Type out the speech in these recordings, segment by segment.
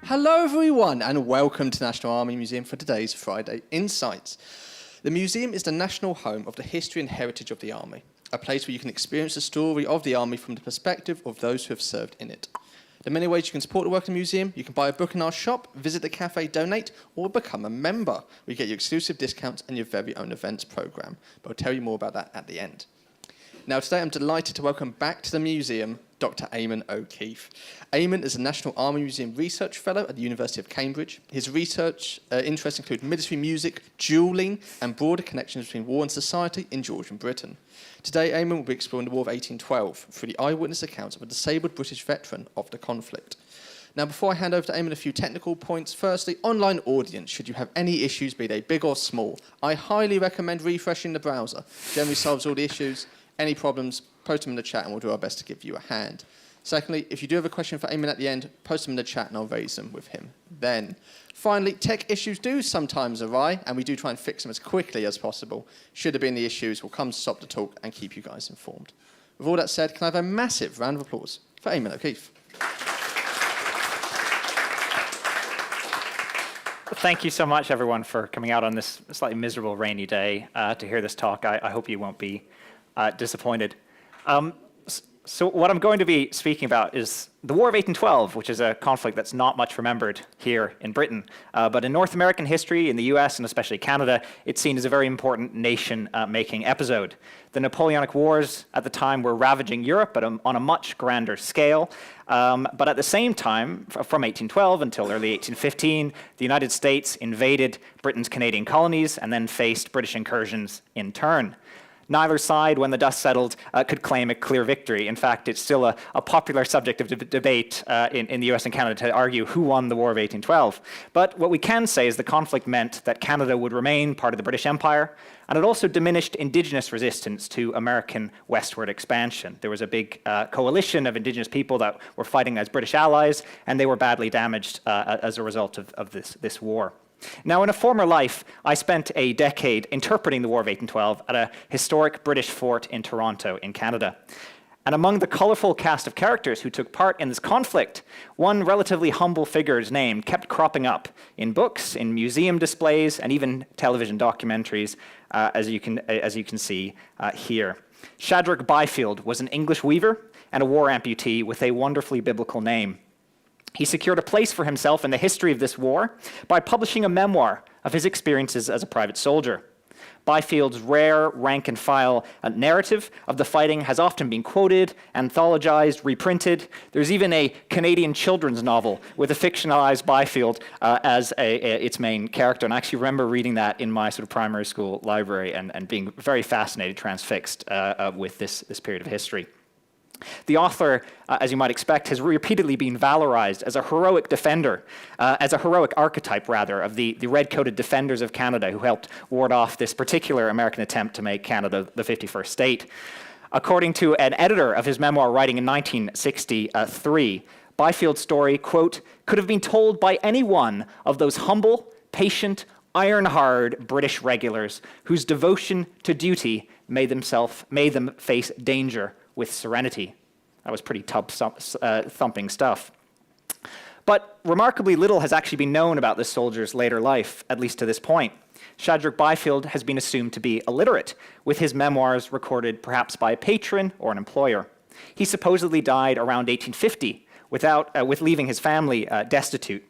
Hello everyone and welcome to National Army Museum for today's Friday Insights. The museum is the national home of the history and heritage of the Army, a place where you can experience the story of the Army from the perspective of those who have served in it. There are many ways you can support the work of the museum. You can buy a book in our shop, visit the cafe, donate, or become a member, where you get your exclusive discounts and your very own events programme. But I'll tell you more about that at the end. Now today I'm delighted to welcome back to the museum Dr. Eamon O'Keefe. Eamon is a National Army Museum Research Fellow at the University of Cambridge. His research interests include military music, duelling, and broader connections between war and society in Georgian Britain. Today, Eamon will be exploring the War of 1812 through the eyewitness accounts of a disabled British veteran of the conflict. Now, before I hand over to Eamon, a few technical points. Firstly, online audience, should you have any issues, be they big or small, I highly recommend refreshing the browser. Generally solves all the issues. Any problems, post them in the chat and we'll do our best to give you a hand. Secondly, if you do have a question for Eamon at the end, post them in the chat and I'll raise them with him then. Finally, tech issues do sometimes arise and we do try and fix them as quickly as possible. Should there be any issues, we'll come to stop the talk and keep you guys informed. With all that said, can I have a massive round of applause for Eamon O'Keefe? Thank you so much, everyone, for coming out on this slightly miserable rainy day to hear this talk. I hope you won't be disappointed. So what I'm going to be speaking about is the War of 1812, which is a conflict that's not much remembered here in Britain. But in North American history, in the US and especially Canada, it's seen as a very important nation-making episode. The Napoleonic Wars at the time were ravaging Europe but on a much grander scale. But at the same time, from 1812 until early 1815, the United States invaded Britain's Canadian colonies and then faced British incursions in turn. Neither side, when the dust settled, could claim a clear victory. In fact, it's still a popular subject of debate in the US and Canada to argue who won the War of 1812. But what we can say is the conflict meant that Canada would remain part of the British Empire, and it also diminished Indigenous resistance to American westward expansion. There was a big coalition of Indigenous people that were fighting as British allies, and they were badly damaged as a result of this war. Now, in a former life, I spent a decade interpreting the War of 1812 at a historic British fort in Toronto, in Canada. And among the colorful cast of characters who took part in this conflict, one relatively humble figure's name kept cropping up in books, in museum displays, and even television documentaries, as you can see here. Shadrack Byfield was an English weaver and a war amputee with a wonderfully biblical name. He secured a place for himself in the history of this war by publishing a memoir of his experiences as a private soldier. Byfield's rare rank-and-file narrative of the fighting has often been quoted, anthologized, reprinted. There's even a Canadian children's novel with a fictionalized Byfield as its main character. And I actually remember reading that in my sort of primary school library and being very fascinated, transfixed with this period of history. The author, as you might expect, has repeatedly been valorized as a heroic defender, as a heroic archetype, rather, of the red-coated defenders of Canada who helped ward off this particular American attempt to make Canada the 51st state. According to an editor of his memoir writing in 1963, Byfield's story, quote, could have been told by any one of those humble, patient, iron-hard British regulars whose devotion to duty made them face danger with serenity. That was pretty thumping stuff. But remarkably little has actually been known about this soldier's later life, at least to this point. Shadrack Byfield has been assumed to be illiterate, with his memoirs recorded perhaps by a patron or an employer. He supposedly died around 1850, with leaving his family destitute.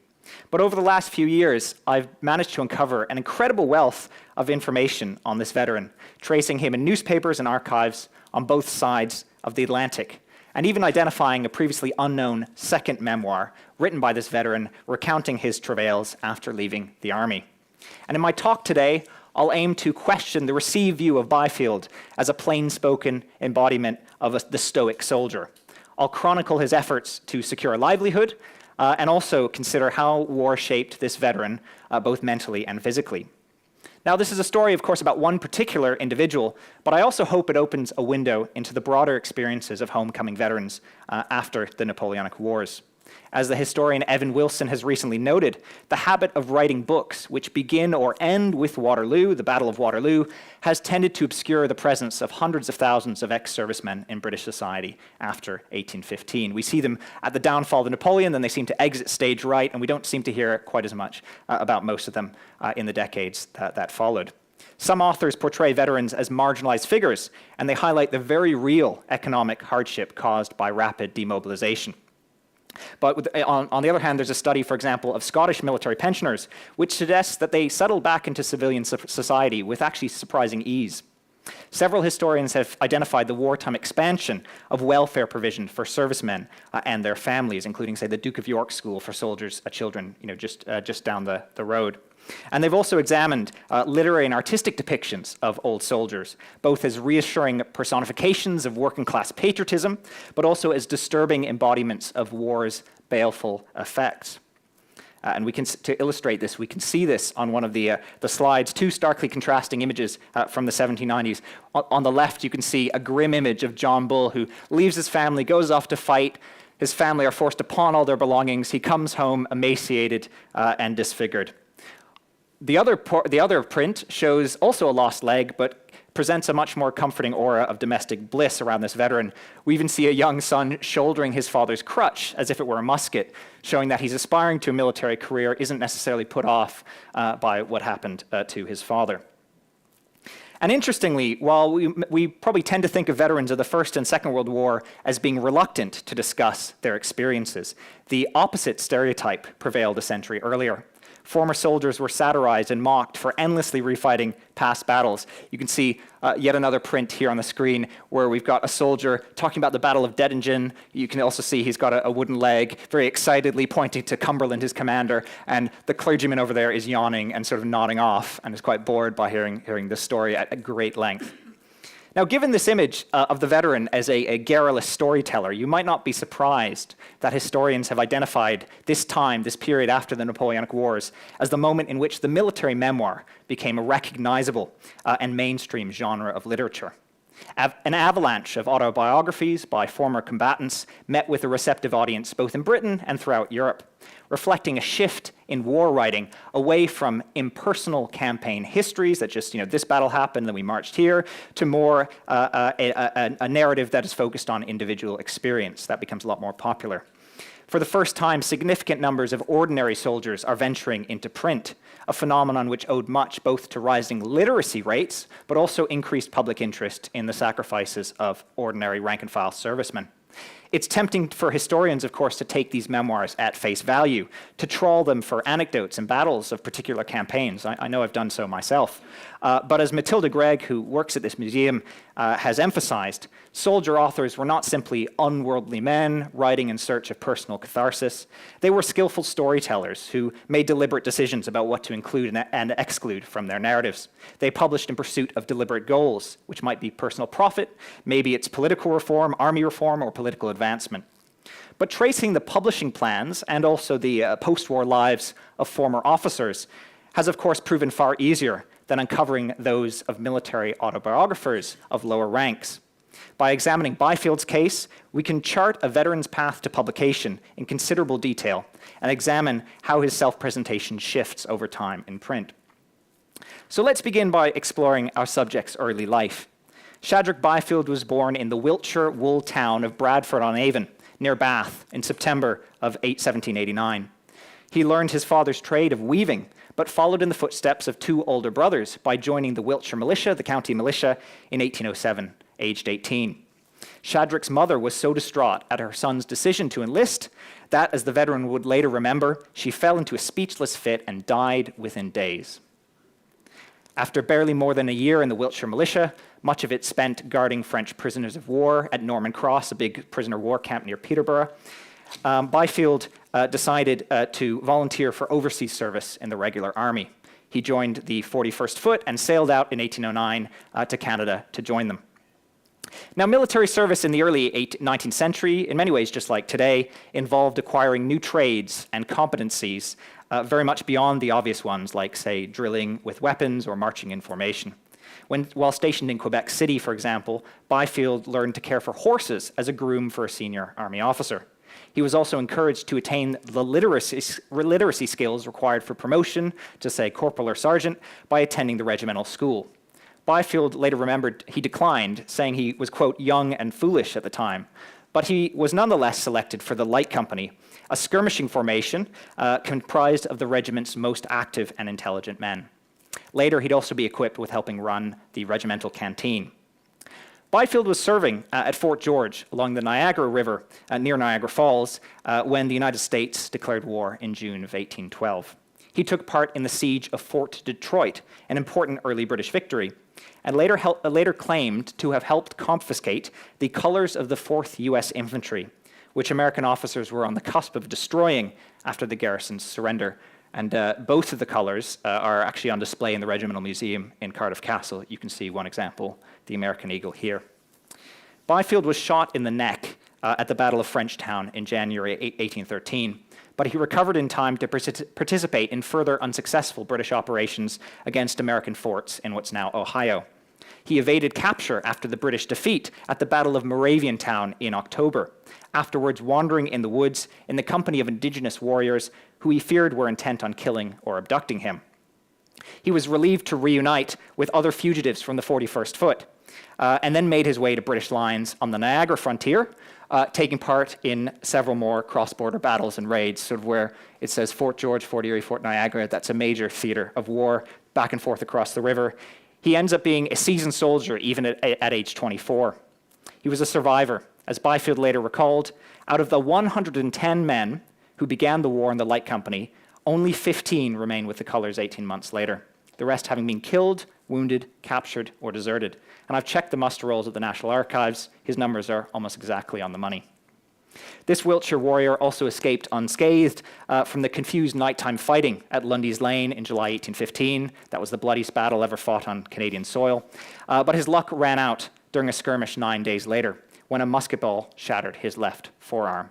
But over the last few years, I've managed to uncover an incredible wealth of information on this veteran, tracing him in newspapers and archives on both sides of the Atlantic, and even identifying a previously unknown second memoir written by this veteran recounting his travails after leaving the Army. And in my talk today, I'll aim to question the received view of Byfield as a plain-spoken embodiment of the stoic soldier. I'll chronicle his efforts to secure a livelihood and also consider how war shaped this veteran, both mentally and physically. Now, this is a story, of course, about one particular individual, but I also hope it opens a window into the broader experiences of homecoming veterans after the Napoleonic Wars. As the historian Evan Wilson has recently noted, the habit of writing books which begin or end with Waterloo, the Battle of Waterloo, has tended to obscure the presence of hundreds of thousands of ex-servicemen in British society after 1815. We see them at the downfall of Napoleon, then they seem to exit stage right, and we don't seem to hear quite as much about most of them in the decades that followed. Some authors portray veterans as marginalized figures, and they highlight the very real economic hardship caused by rapid demobilization. But on the other hand, there's a study, for example, of Scottish military pensioners, which suggests that they settled back into civilian society with actually surprising ease. Several historians have identified the wartime expansion of welfare provision for servicemen and their families, including, say, the Duke of York School for soldiers' children, just down the road. And they've also examined literary and artistic depictions of old soldiers, both as reassuring personifications of working-class patriotism, but also as disturbing embodiments of war's baleful effects. And to illustrate this, we can see this on one of the slides, two starkly contrasting images from the 1790s. On the left, you can see a grim image of John Bull, who leaves his family, goes off to fight. His family are forced to pawn all their belongings. He comes home emaciated and disfigured. The other print shows also a lost leg, but presents a much more comforting aura of domestic bliss around this veteran. We even see a young son shouldering his father's crutch as if it were a musket, showing that he's aspiring to a military career isn't necessarily put off by what happened to his father. And interestingly, while we probably tend to think of veterans of the First and Second World War as being reluctant to discuss their experiences, the opposite stereotype prevailed a century earlier. Former soldiers were satirized and mocked for endlessly refighting past battles. You can see yet another print here on the screen where we've got a soldier talking about the Battle of Dettingen. You can also see he's got a wooden leg, very excitedly pointing to Cumberland, his commander, and the clergyman over there is yawning and sort of nodding off and is quite bored by hearing this story at great length. Now, given this image of the veteran as a garrulous storyteller, you might not be surprised that historians have identified this time, this period after the Napoleonic Wars, as the moment in which the military memoir became a recognizable and mainstream genre of literature. An avalanche of autobiographies by former combatants met with a receptive audience both in Britain and throughout Europe, reflecting a shift in war writing away from impersonal campaign histories that just, this battle happened, then we marched here, to more a narrative that is focused on individual experience. That becomes a lot more popular. For the first time, significant numbers of ordinary soldiers are venturing into print, a phenomenon which owed much both to rising literacy rates, but also increased public interest in the sacrifices of ordinary rank-and-file servicemen. It's tempting for historians, of course, to take these memoirs at face value, to trawl them for anecdotes and battles of particular campaigns. I know I've done so myself. But as Matilda Gregg, who works at this museum, has emphasized, soldier authors were not simply unworldly men writing in search of personal catharsis. They were skillful storytellers who made deliberate decisions about what to include and exclude from their narratives. They published in pursuit of deliberate goals, which might be personal profit, maybe it's political reform, army reform, or political advancement. But tracing the publishing plans and also the post-war lives of former officers has, of course, proven far easier than uncovering those of military autobiographers of lower ranks. By examining Byfield's case, we can chart a veteran's path to publication in considerable detail and examine how his self-presentation shifts over time in print. So let's begin by exploring our subject's early life. Shadrack Byfield was born in the Wiltshire wool town of Bradford-on-Avon, near Bath, in September of 1789. He learned his father's trade of weaving, but followed in the footsteps of two older brothers by joining the Wiltshire militia, the county militia, in 1807, aged 18. Shadrack's mother was so distraught at her son's decision to enlist that, as the veteran would later remember, she fell into a speechless fit and died within days. After barely more than a year in the Wiltshire militia, much of it spent guarding French prisoners of war at Norman Cross, a big prisoner of war camp near Peterborough, Byfield decided to volunteer for overseas service in the regular army. He joined the 41st Foot and sailed out in 1809 to Canada to join them. Now, military service in the early 19th century, in many ways just like today, involved acquiring new trades and competencies very much beyond the obvious ones, like, say, drilling with weapons or marching in formation. While stationed in Quebec City, for example, Byfield learned to care for horses as a groom for a senior army officer. He was also encouraged to attain the literacy skills required for promotion to, say, corporal or sergeant by attending the regimental school. Byfield later remembered he declined, saying he was, quote, young and foolish at the time. But he was nonetheless selected for the Light Company, a skirmishing formation comprised of the regiment's most active and intelligent men. Later, he'd also be equipped with helping run the regimental canteen. Byfield was serving at Fort George along the Niagara River near Niagara Falls when the United States declared war in June of 1812. He took part in the siege of Fort Detroit, an important early British victory, and later claimed to have helped confiscate the colors of the 4th U.S. Infantry, which American officers were on the cusp of destroying after the garrison's surrender. And both of the colors are actually on display in the Regimental Museum in Cardiff Castle. You can see one example, the American Eagle here. Byfield was shot in the neck at the Battle of Frenchtown in January 1813, but he recovered in time to participate in further unsuccessful British operations against American forts in what's now Ohio. He evaded capture after the British defeat at the Battle of Moraviantown in October, afterwards wandering in the woods in the company of indigenous warriors who he feared were intent on killing or abducting him. He was relieved to reunite with other fugitives from the 41st Foot, and then made his way to British lines on the Niagara frontier, taking part in several more cross-border battles and raids, sort of where it says Fort George, Fort Erie, Fort Niagara. That's a major theater of war back and forth across the river. He ends up being a seasoned soldier even at age 24. He was a survivor. As Byfield later recalled, out of the 110 men who began the war in the Light Company, only 15 remained with the colors 18 months later, the rest having been killed, wounded, captured, or deserted. And I've checked the muster rolls at the National Archives. His numbers are almost exactly on the money. This Wiltshire warrior also escaped unscathed from the confused nighttime fighting at Lundy's Lane in July 1815. That was the bloodiest battle ever fought on Canadian soil. But his luck ran out during a skirmish 9 days later, when a musket ball shattered his left forearm.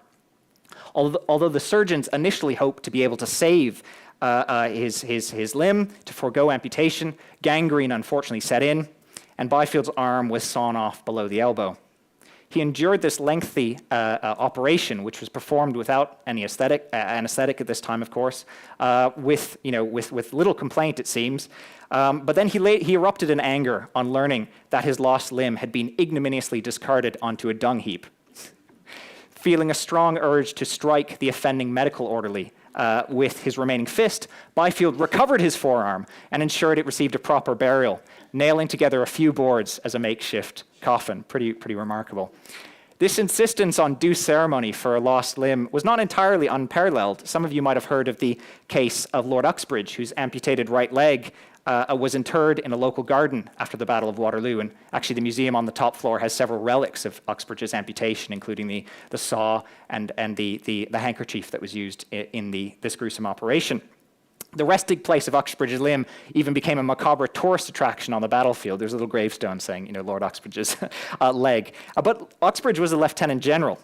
Although the surgeons initially hoped to be able to save his limb, to forego amputation, gangrene unfortunately set in, and Byfield's arm was sawn off below the elbow. He endured this lengthy operation, which was performed without any anesthetic at this time, of course, with little complaint, it seems. But then he erupted in anger on learning that his lost limb had been ignominiously discarded onto a dung heap. Feeling a strong urge to strike the offending medical orderly with his remaining fist, Byfield recovered his forearm and ensured it received a proper burial, nailing together a few boards as a makeshift coffin. Pretty remarkable. This insistence on due ceremony for a lost limb was not entirely unparalleled. Some of you might have heard of the case of Lord Uxbridge, whose amputated right leg was interred in a local garden after the Battle of Waterloo. And actually, the museum on the top floor has several relics of Uxbridge's amputation, including the saw and the handkerchief that was used in this gruesome operation. The resting place of Uxbridge's limb even became a macabre tourist attraction on the battlefield. There's a little gravestone saying, Lord Uxbridge's leg. But Uxbridge was a lieutenant general.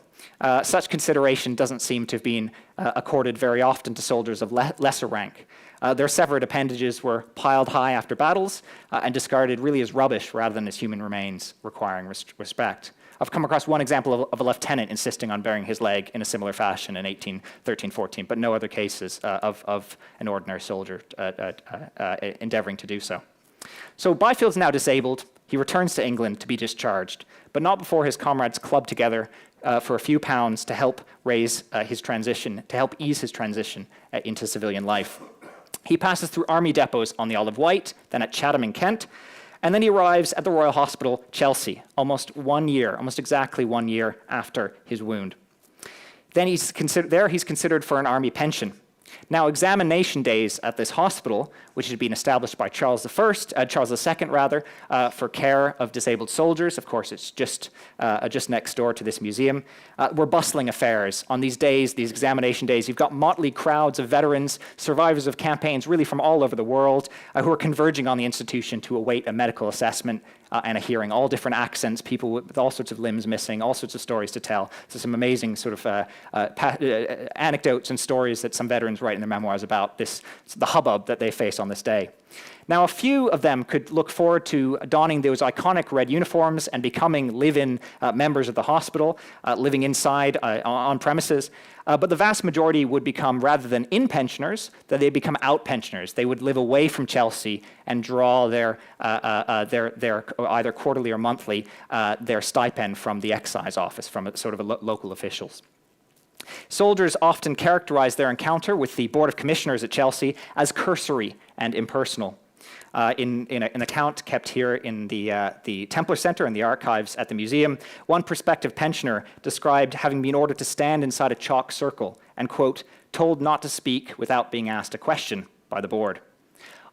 Such consideration doesn't seem to have been accorded very often to soldiers of lesser rank. Their severed appendages were piled high after battles and discarded really as rubbish rather than as human remains requiring respect. I've come across one example of a lieutenant insisting on burying his leg in a similar fashion in 1813-14, but no other cases of an ordinary soldier endeavoring to do so. So Byfield's now disabled. He returns to England to be discharged, but not before his comrades clubbed together for a few pounds to help ease his transition into civilian life. He passes through army depots on the Isle of Wight, then at Chatham in Kent, and then he arrives at the Royal Hospital, Chelsea, almost exactly 1 year after his wound. Then he's considered for an army pension. Now, examination days at this hospital, which had been established by Charles II, for care of disabled soldiers, of course, it's just next door to this museum, were bustling affairs. On these days, these examination days, you've got motley crowds of veterans, survivors of campaigns, really from all over the world, who are converging on the institution to await a medical assessment and a hearing. All different accents, people with all sorts of limbs missing, all sorts of stories to tell. So some amazing sort of anecdotes and stories that some veterans write in their memoirs about the hubbub that they face on this day. Now, a few of them could look forward to donning those iconic red uniforms and becoming live-in members of the hospital, living inside on premises. But the vast majority would become, rather than in-pensioners, that they'd become out-pensioners. They would live away from Chelsea and draw their either quarterly or monthly their stipend from the excise office, from sort of local officials. Soldiers often characterized their encounter with the Board of Commissioners at Chelsea as cursory and impersonal. In an account kept here in the Templar Centre and the archives at the museum, one prospective pensioner described having been ordered to stand inside a chalk circle and, quote, told not to speak without being asked a question by the board.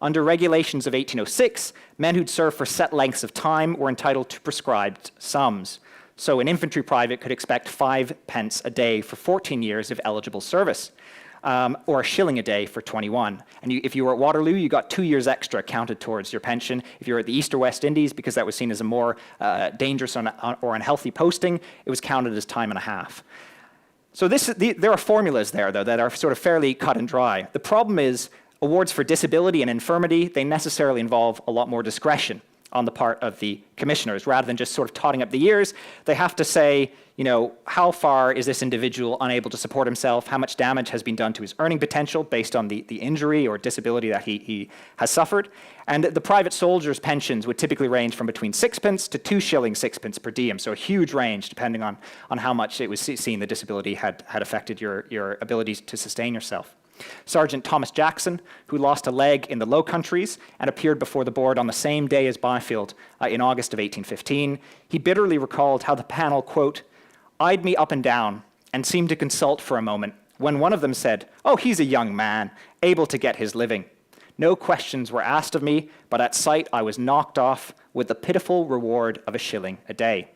Under regulations of 1806, men who'd served for set lengths of time were entitled to prescribed sums. So an infantry private could expect 5 pence a day for 14 years of eligible service. Or a shilling a day for 21. And if you were at Waterloo, you got 2 years extra counted towards your pension. If you were at the East or West Indies, because that was seen as a more dangerous or unhealthy posting, it was counted as time and a half. So there are formulas there, though, that are sort of fairly cut and dry. The problem is awards for disability and infirmity, they necessarily involve a lot more discretion on the part of the commissioners. Rather than just sort of totting up the years, they have to say, you know, how far is this individual unable to support himself? How much damage has been done to his earning potential based on the injury or disability that he has suffered? And the private soldiers' pensions would typically range from between 6p to 2 shillings 6p per diem, so a huge range depending on how much it was seen the disability had affected your ability to sustain yourself. Sergeant Thomas Jackson, who lost a leg in the Low Countries and appeared before the board on the same day as Byfield in August of 1815, he bitterly recalled how the panel, quote, eyed me up and down and seemed to consult for a moment when one of them said, oh, he's a young man, able to get his living. No questions were asked of me, but at sight I was knocked off with the pitiful reward of a shilling a day.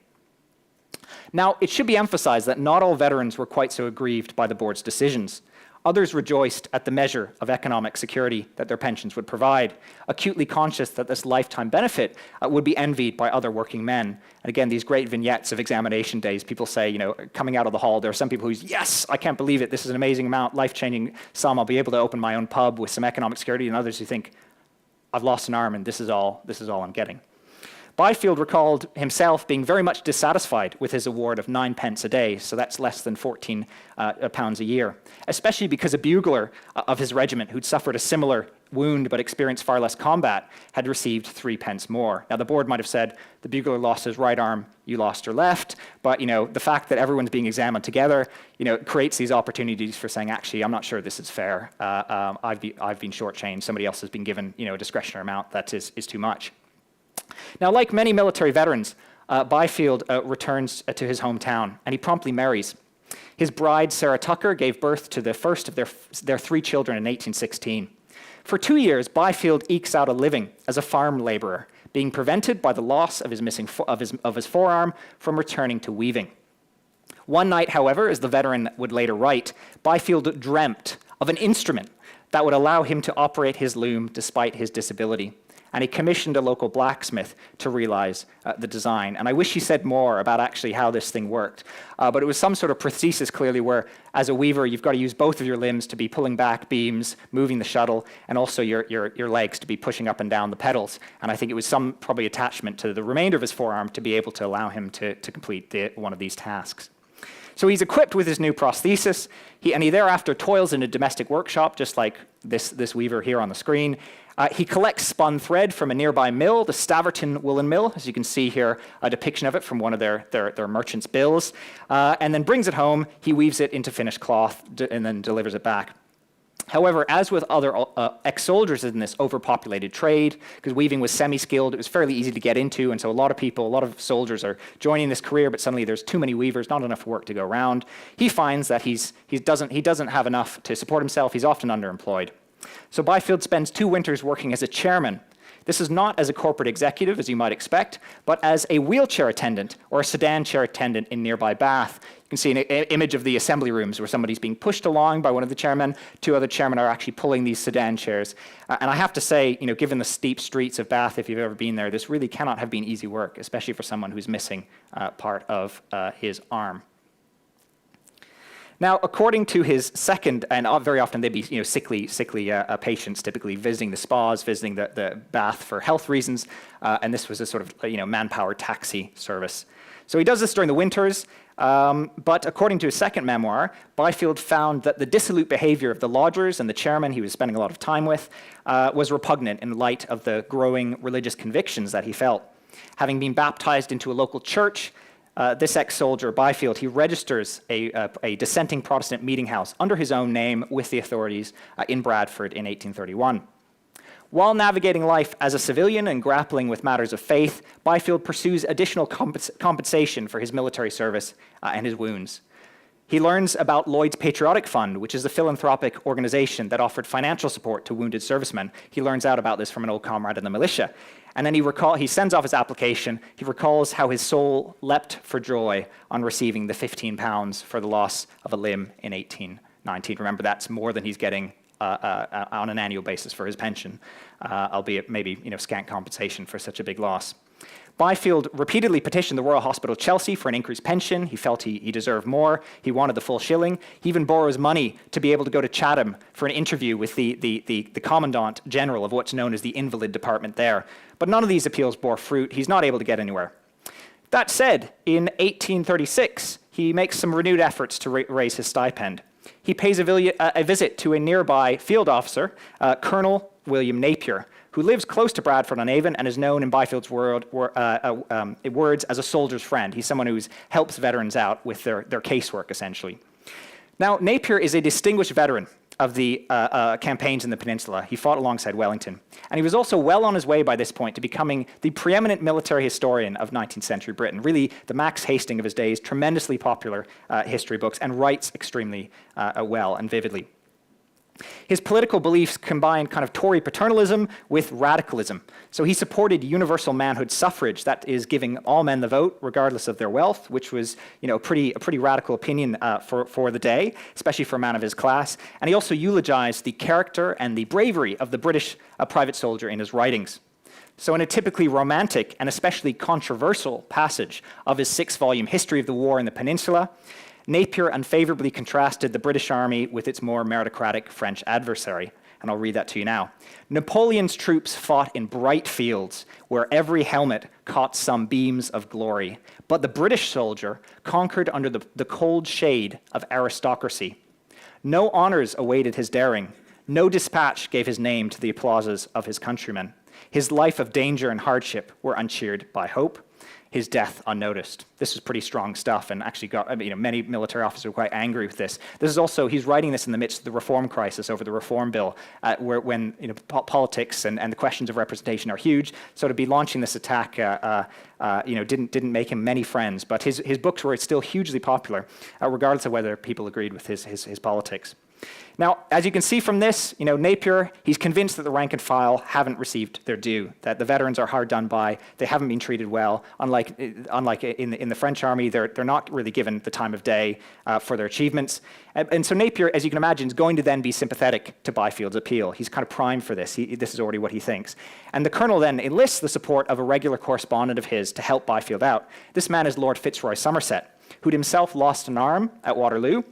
Now, it should be emphasized that not all veterans were quite so aggrieved by the board's decisions. Others rejoiced at the measure of economic security that their pensions would provide, acutely conscious that this lifetime benefit would be envied by other working men. And again, these great vignettes of examination days, people say, you know, coming out of the hall, there are some people who's, yes, I can't believe it, this is an amazing amount, life-changing sum, I'll be able to open my own pub with some economic security, and others who think, I've lost an arm and this is all I'm getting. Byfield recalled himself being very much dissatisfied with his award of 9p a day, so that's less than £14 a year, especially because a bugler of his regiment who'd suffered a similar wound but experienced far less combat had received 3p more. Now, the board might have said, the bugler lost his right arm, you lost your left, but you know, the fact that everyone's being examined together, you know, creates these opportunities for saying, actually, I'm not sure this is fair. I've been shortchanged. Somebody else has been given, you know, a discretionary amount that is too much. Now, like many military veterans, Byfield returns to his hometown, and he promptly marries. His bride, Sarah Tucker, gave birth to the first of their 3 children in 1816. For 2 years, Byfield ekes out a living as a farm laborer, being prevented by the loss of his forearm from returning to weaving. One night, however, as the veteran would later write, Byfield dreamt of an instrument that would allow him to operate his loom despite his disability. And he commissioned a local blacksmith to realize the design. And I wish he said more about actually how this thing worked. But it was some sort of prosthesis, clearly, where as a weaver, you've got to use both of your limbs to be pulling back beams, moving the shuttle, and also your legs to be pushing up and down the pedals. And I think it was some probably attachment to the remainder of his forearm to be able to allow him to complete one of these tasks. So he's equipped with his new prosthesis, and he thereafter toils in a domestic workshop, just like this weaver here on the screen. He collects spun thread from a nearby mill, the Staverton Woolen Mill, as you can see here, a depiction of it from one of their merchants' bills, and then brings it home. He weaves it into finished cloth and then delivers it back. However, as with other ex-soldiers in this overpopulated trade, because weaving was semi-skilled, it was fairly easy to get into, and so a lot of soldiers are joining this career, but suddenly there's too many weavers, not enough work to go around. He finds that he doesn't have enough to support himself. He's often underemployed. So Byfield spends 2 winters working as a chairman. This is not as a corporate executive, as you might expect, but as a wheelchair attendant or a sedan chair attendant in nearby Bath. You can see an image of the assembly rooms where somebody's being pushed along by one of the chairmen. 2 other chairmen are actually pulling these sedan chairs. And I have to say, you know, given the steep streets of Bath, if you've ever been there, this really cannot have been easy work, especially for someone who's missing part of his arm. Now, according to his second, and very often they'd be sickly patients, typically visiting the spas, visiting the bath for health reasons, and this was a sort of manpower taxi service. So he does this during the winters, but according to his second memoir, Byfield found that the dissolute behavior of the lodgers and the chairman he was spending a lot of time with was repugnant in light of the growing religious convictions that he felt. Having been baptized into a local church, this ex-soldier, Byfield, he registers a dissenting Protestant meeting house under his own name with the authorities in Bradford in 1831. While navigating life as a civilian and grappling with matters of faith, Byfield pursues additional compensation for his military service and his wounds. He learns about Lloyd's Patriotic Fund, which is a philanthropic organization that offered financial support to wounded servicemen. He learns out about this from an old comrade in the militia. And then he sends off his application. He recalls how his soul leapt for joy on receiving the £15 for the loss of a limb in 1819. Remember, that's more than he's getting on an annual basis for his pension, albeit maybe scant compensation for such a big loss. Byfield repeatedly petitioned the Royal Hospital Chelsea for an increased pension. He felt he deserved more. He wanted the full shilling. He even borrows money to be able to go to Chatham for an interview with the Commandant General of what's known as the Invalid Department there. But none of these appeals bore fruit. He's not able to get anywhere. That said, in 1836, he makes some renewed efforts to raise his stipend. He pays a visit to a nearby field officer, Colonel William Napier, who lives close to Bradford on Avon and is known in Byfield's words as a soldier's friend. He's someone who helps veterans out with their casework, essentially. Now, Napier is a distinguished veteran of the campaigns in the peninsula. He fought alongside Wellington. And he was also well on his way by this point to becoming the preeminent military historian of 19th century Britain, really the Max Hastings of his days, tremendously popular history books, and writes extremely well and vividly. His political beliefs combined kind of Tory paternalism with radicalism. So he supported universal manhood suffrage, that is giving all men the vote regardless of their wealth, which was a pretty radical opinion for the day, especially for a man of his class. And he also eulogized the character and the bravery of the British private soldier in his writings. So in a typically romantic and especially controversial passage of his 6-volume History of the War in the Peninsula, Napier unfavorably contrasted the British Army with its more meritocratic French adversary. And I'll read that to you now. Napoleon's troops fought in bright fields where every helmet caught some beams of glory. But the British soldier conquered under the cold shade of aristocracy. No honors awaited his daring. No dispatch gave his name to the applauses of his countrymen. His life of danger and hardship were uncheered by hope. His death unnoticed. This is pretty strong stuff, and actually got many military officers were quite angry with this. This is also, he's writing this in the midst of the reform crisis over the reform bill, when politics and the questions of representation are huge. So to be launching this attack, didn't make him many friends. But his books were still hugely popular, regardless of whether people agreed with his politics. Now, as you can see from this, Napier, he's convinced that the rank and file haven't received their due, that the veterans are hard done by, they haven't been treated well. Unlike in the French army, they're not really given the time of day for their achievements. And so Napier, as you can imagine, is going to then be sympathetic to Byfield's appeal. He's kind of primed for this. This is already what he thinks. And the colonel then enlists the support of a regular correspondent of his to help Byfield out. This man is Lord Fitzroy Somerset, who'd himself lost an arm at Waterloo,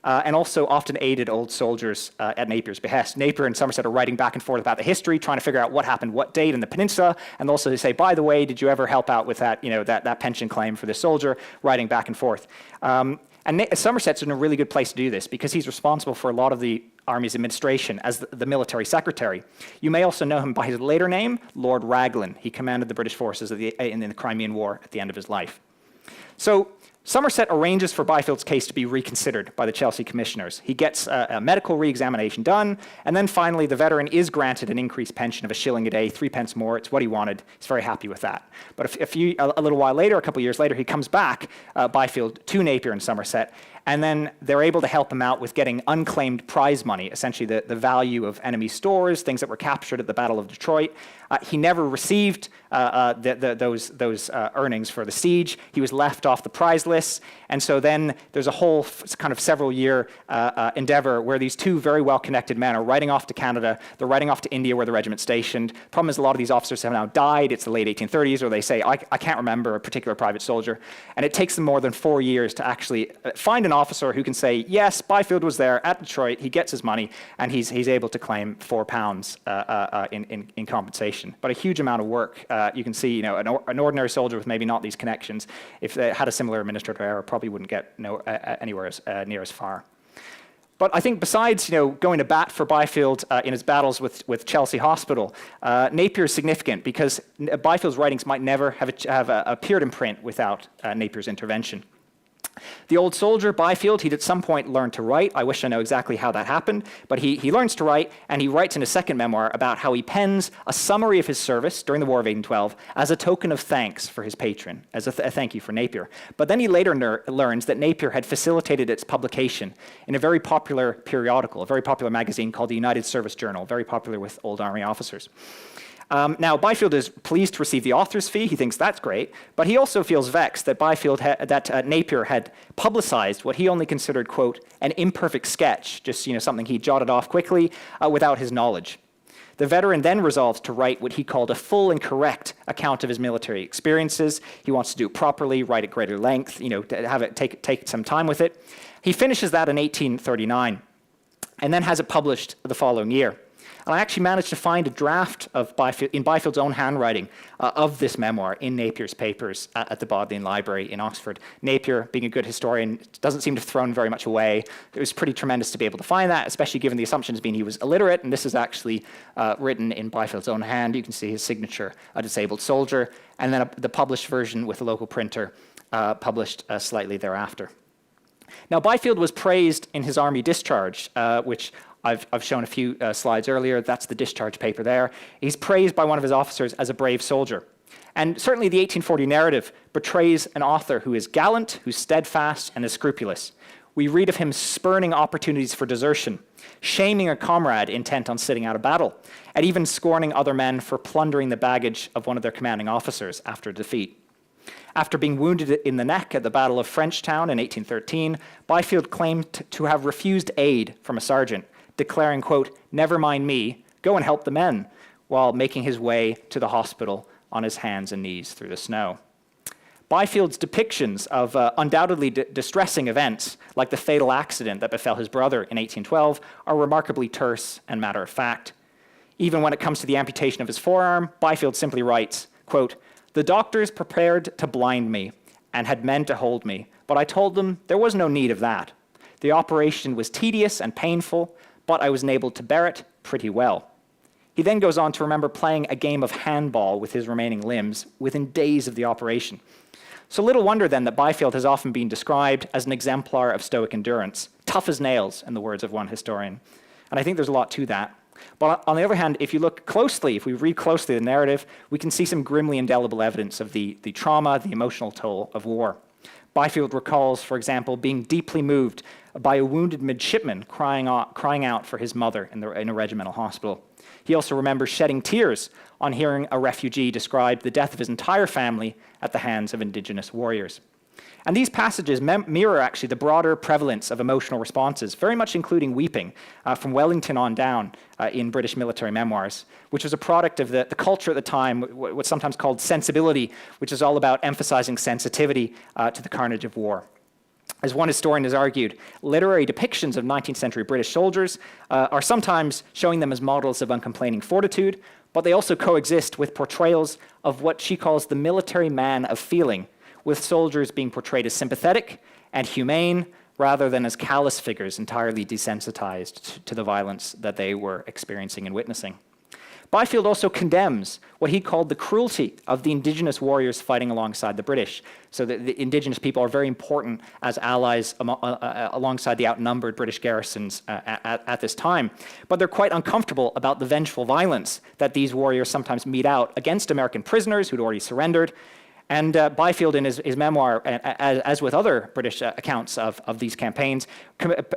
and also often aided old soldiers at Napier's behest. Napier and Somerset are writing back and forth about the history, trying to figure out what happened, what date in the peninsula, and also they say, by the way, did you ever help out with that, that pension claim for this soldier, writing back and forth. And Somerset's in a really good place to do this because he's responsible for a lot of the Army's administration as the military secretary. You may also know him by his later name, Lord Raglan. He commanded the British forces in the Crimean War at the end of his life. So Somerset arranges for Byfield's case to be reconsidered by the Chelsea commissioners. He gets a medical re-examination done, and then finally the veteran is granted an increased pension of £1 a day, 3 pence more. It's what he wanted. He's very happy with that. But a little while later, a couple of years later, he comes back, Byfield, to Napier and Somerset, and then they're able to help him out with getting unclaimed prize money, essentially the value of enemy stores, things that were captured at the Battle of Detroit. He never received those earnings for the siege. He was left off the prize specialists. And so then there's a whole kind of several-year endeavor where these two very well-connected men are riding off to Canada. They're riding off to India where the regiment's stationed. Problem is a lot of these officers have now died. It's the late 1830s, or they say, I can't remember a particular private soldier. And it takes them more than 4 years to actually find an officer who can say, yes, Byfield was there at Detroit, he gets his money, and he's able to claim £4 in compensation. But a huge amount of work. You can see, an ordinary soldier with maybe not these connections, if they had a similar administrative error, probably wouldn't get anywhere near as far. But I think besides going to bat for Byfield in his battles with Chelsea Hospital, Napier is significant because Byfield's writings might never have appeared in print without Napier's intervention. The old soldier, Byfield, he'd at some point learned to write. I wish I know exactly how that happened, but he learns to write, and he writes in his second memoir about how he pens a summary of his service during the War of 1812 as a token of thanks for his patron, as a thank you for Napier. But then he later learns that Napier had facilitated its publication in a very popular periodical, a very popular magazine called the United Service Journal, very popular with old Army officers. Now, Byfield is pleased to receive the author's fee. He thinks that's great, but he also feels vexed that Napier had publicized what he only considered, quote, an imperfect sketch, just something he jotted off quickly without his knowledge. The veteran then resolves to write what he called a full and correct account of his military experiences. He wants to do it properly, write at greater length, to have it take some time with it. He finishes that in 1839, and then has it published the following year. And I actually managed to find a draft of in Byfield's own handwriting of this memoir in Napier's papers at the Bodleian Library in Oxford. Napier, being a good historian, doesn't seem to have thrown very much away. It was pretty tremendous to be able to find that, especially given the assumptions being he was illiterate, and this is actually written in Byfield's own hand. You can see his signature, a disabled soldier, and then the published version with a local printer published slightly thereafter. Now, Byfield was praised in his army discharge, which I've shown a few slides earlier. That's the discharge paper there. He's praised by one of his officers as a brave soldier. And certainly the 1840 narrative portrays an author who is gallant, who's steadfast, and is scrupulous. We read of him spurning opportunities for desertion, shaming a comrade intent on sitting out a battle, and even scorning other men for plundering the baggage of one of their commanding officers after defeat. After being wounded in the neck at the Battle of Frenchtown in 1813, Byfield claimed to have refused aid from a sergeant, declaring, quote, never mind me, go and help the men, while making his way to the hospital on his hands and knees through the snow. Byfield's depictions of undoubtedly distressing events, like the fatal accident that befell his brother in 1812, are remarkably terse and matter-of-fact. Even when it comes to the amputation of his forearm, Byfield simply writes, quote, the doctors prepared to blind me and had men to hold me, but I told them there was no need of that. The operation was tedious and painful, but I was enabled to bear it pretty well. He then goes on to remember playing a game of handball with his remaining limbs within days of the operation. So little wonder then that Byfield has often been described as an exemplar of stoic endurance, tough as nails, in the words of one historian. And I think there's a lot to that. But on the other hand, if we read closely the narrative, we can see some grimly indelible evidence of the trauma, the emotional toll of war. Byfield recalls, for example, being deeply moved by a wounded midshipman crying out for his mother in a regimental hospital. He also remembers shedding tears on hearing a refugee describe the death of his entire family at the hands of indigenous warriors. And these passages mirror actually the broader prevalence of emotional responses, very much including weeping, from Wellington on down in British military memoirs, which was a product of the culture at the time, what's sometimes called sensibility, which is all about emphasizing sensitivity to the carnage of war. As one historian has argued, literary depictions of 19th century British soldiers are sometimes showing them as models of uncomplaining fortitude, but they also coexist with portrayals of what she calls the military man of feeling, with soldiers being portrayed as sympathetic and humane rather than as callous figures entirely desensitized to the violence that they were experiencing and witnessing. Byfield also condemns what he called the cruelty of the indigenous warriors fighting alongside the British. So the indigenous people are very important as allies alongside the outnumbered British garrisons at this time. But they're quite uncomfortable about the vengeful violence that these warriors sometimes mete out against American prisoners who'd already surrendered. And Byfield, in his memoir, as with other British accounts of these campaigns,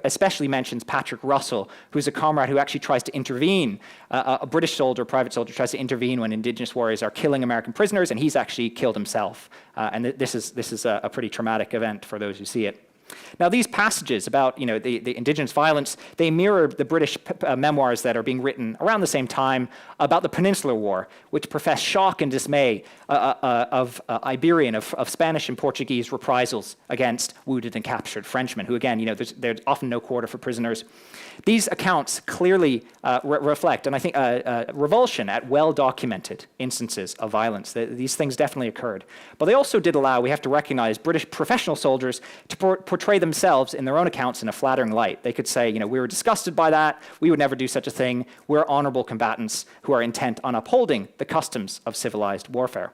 especially mentions Patrick Russell, who's a comrade who actually tries to intervene. A British soldier, private soldier, tries to intervene when Indigenous warriors are killing American prisoners, and he's actually killed himself. And this is a pretty traumatic event for those who see it. Now, these passages about the Indigenous violence, they mirror the British memoirs that are being written around the same time about the Peninsular War, which profess shock and dismay of Iberian, of Spanish and Portuguese reprisals against wounded and captured Frenchmen, who again, there's often no quarter for prisoners. These accounts clearly reflect, and I think, revulsion at well-documented instances of violence. These things definitely occurred. But they also did allow, we have to recognize, British professional soldiers to portray themselves in their own accounts in a flattering light. They could say, we were disgusted by that, we would never do such a thing, we're honorable combatants who are intent on upholding the customs of civilized warfare.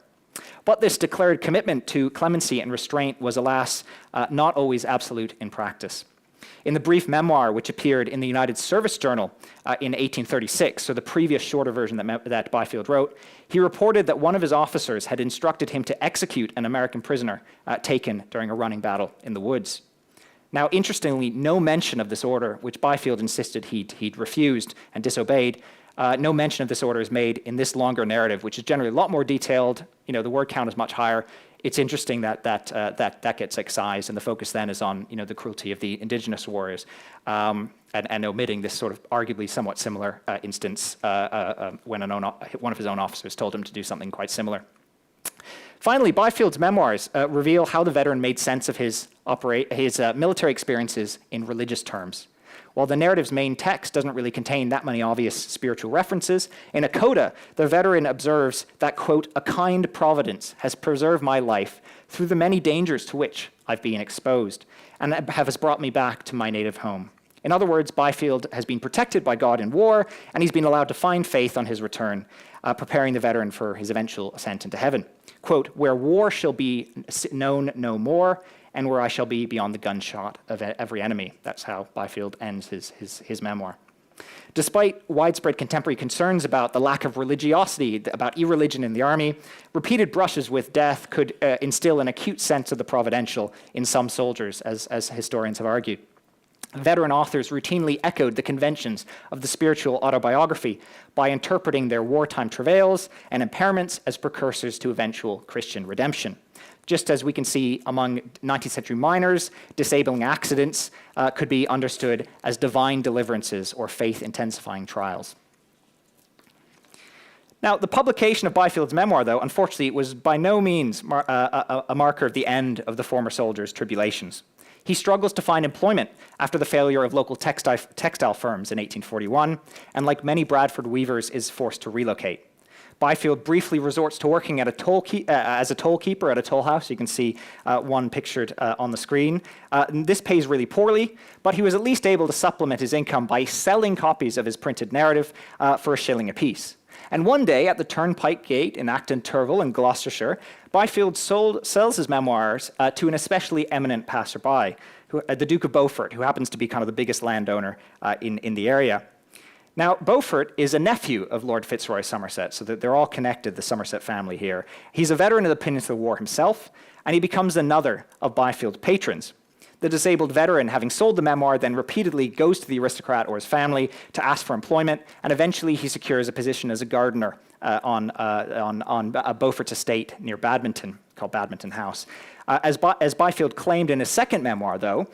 But this declared commitment to clemency and restraint was, alas, not always absolute in practice. In the brief memoir, which appeared in the United Service Journal in 1836, so the previous shorter version that Byfield wrote, he reported that one of his officers had instructed him to execute an American prisoner taken during a running battle in the woods. Now, interestingly, no mention of this order, which Byfield insisted he'd refused and disobeyed, no mention of this order is made in this longer narrative, which is generally a lot more detailed. The word count is much higher. It's interesting that gets excised, and the focus then is on the cruelty of the Indigenous warriors, and omitting this sort of arguably somewhat similar instance when one of his own officers told him to do something quite similar. Finally, Byfield's memoirs reveal how the veteran made sense of his military experiences in religious terms. While the narrative's main text doesn't really contain that many obvious spiritual references, in a coda, the veteran observes that, quote, "a kind providence has preserved my life through the many dangers to which I've been exposed, and has brought me back to my native home." In other words, Byfield has been protected by God in war, and he's been allowed to find faith on his return, preparing the veteran for his eventual ascent into heaven. Quote, "where war shall be known no more, and where I shall be beyond the gunshot of every enemy." That's how Byfield ends his memoir. Despite widespread contemporary concerns about the lack of religiosity, about irreligion in the army, repeated brushes with death could instill an acute sense of the providential in some soldiers, as historians have argued. Veteran authors routinely echoed the conventions of the spiritual autobiography by interpreting their wartime travails and impairments as precursors to eventual Christian redemption. Just as we can see among 19th century miners, disabling accidents could be understood as divine deliverances or faith-intensifying trials. Now, the publication of Byfield's memoir, though, unfortunately, was by no means a marker of the end of the former soldier's tribulations. He struggles to find employment after the failure of local textile firms in 1841, and like many Bradford weavers, is forced to relocate. Byfield briefly resorts to working as a tollkeeper at a toll house. You can see one pictured on the screen. This pays really poorly, but he was at least able to supplement his income by selling copies of his printed narrative for a shilling apiece. And one day, at the Turnpike Gate in Acton Turville in Gloucestershire, Byfield sells his memoirs to an especially eminent passerby, the Duke of Beaufort, who happens to be kind of the biggest landowner in the area. Now, Beaufort is a nephew of Lord Fitzroy Somerset, so that they're all connected, the Somerset family here. He's a veteran of the Peninsular War himself, and he becomes another of Byfield's patrons. The disabled veteran, having sold the memoir, then repeatedly goes to the aristocrat or his family to ask for employment, and eventually he secures a position as a gardener on Beaufort's estate near Badminton, called Badminton House. As Byfield claimed in his second memoir, though,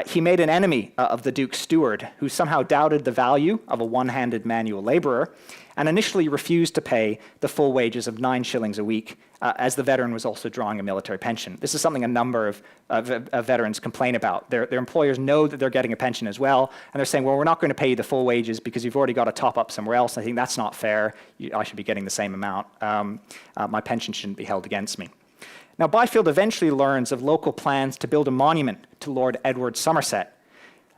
he made an enemy of the Duke's steward, who somehow doubted the value of a one-handed manual laborer, and initially refused to pay the full wages of 9 shillings a week, as the veteran was also drawing a military pension. This is something a number of veterans complain about. Their employers know that they're getting a pension as well, and they're saying, well, we're not going to pay you the full wages because you've already got a top-up somewhere else. I think that's not fair. I should be getting the same amount. My pension shouldn't be held against me. Now, Byfield eventually learns of local plans to build a monument to Lord Edward Somerset.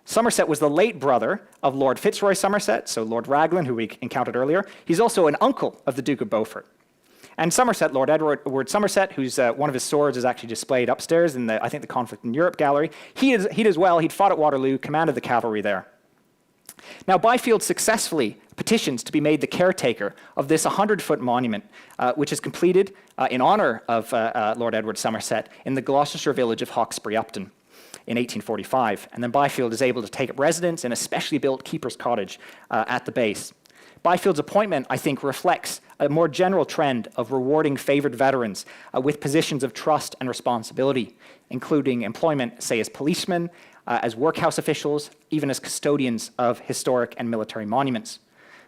Somerset was the late brother of Lord Fitzroy Somerset, so Lord Raglan, who we encountered earlier. He's also an uncle of the Duke of Beaufort. And Somerset, Lord Edward Somerset, who's one of his swords is actually displayed upstairs in I think the Conflict in Europe gallery. He'd as well, he'd fought at Waterloo, commanded the cavalry there. Now, Byfield successfully petitions to be made the caretaker of this 100-foot monument, which is completed in honor of Lord Edward Somerset in the Gloucestershire village of Hawkesbury Upton in 1845. And then Byfield is able to take up residence in a specially built keeper's cottage at the base. Byfield's appointment, I think, reflects a more general trend of rewarding favored veterans with positions of trust and responsibility, including employment, say, as policemen, as workhouse officials, even as custodians of historic and military monuments.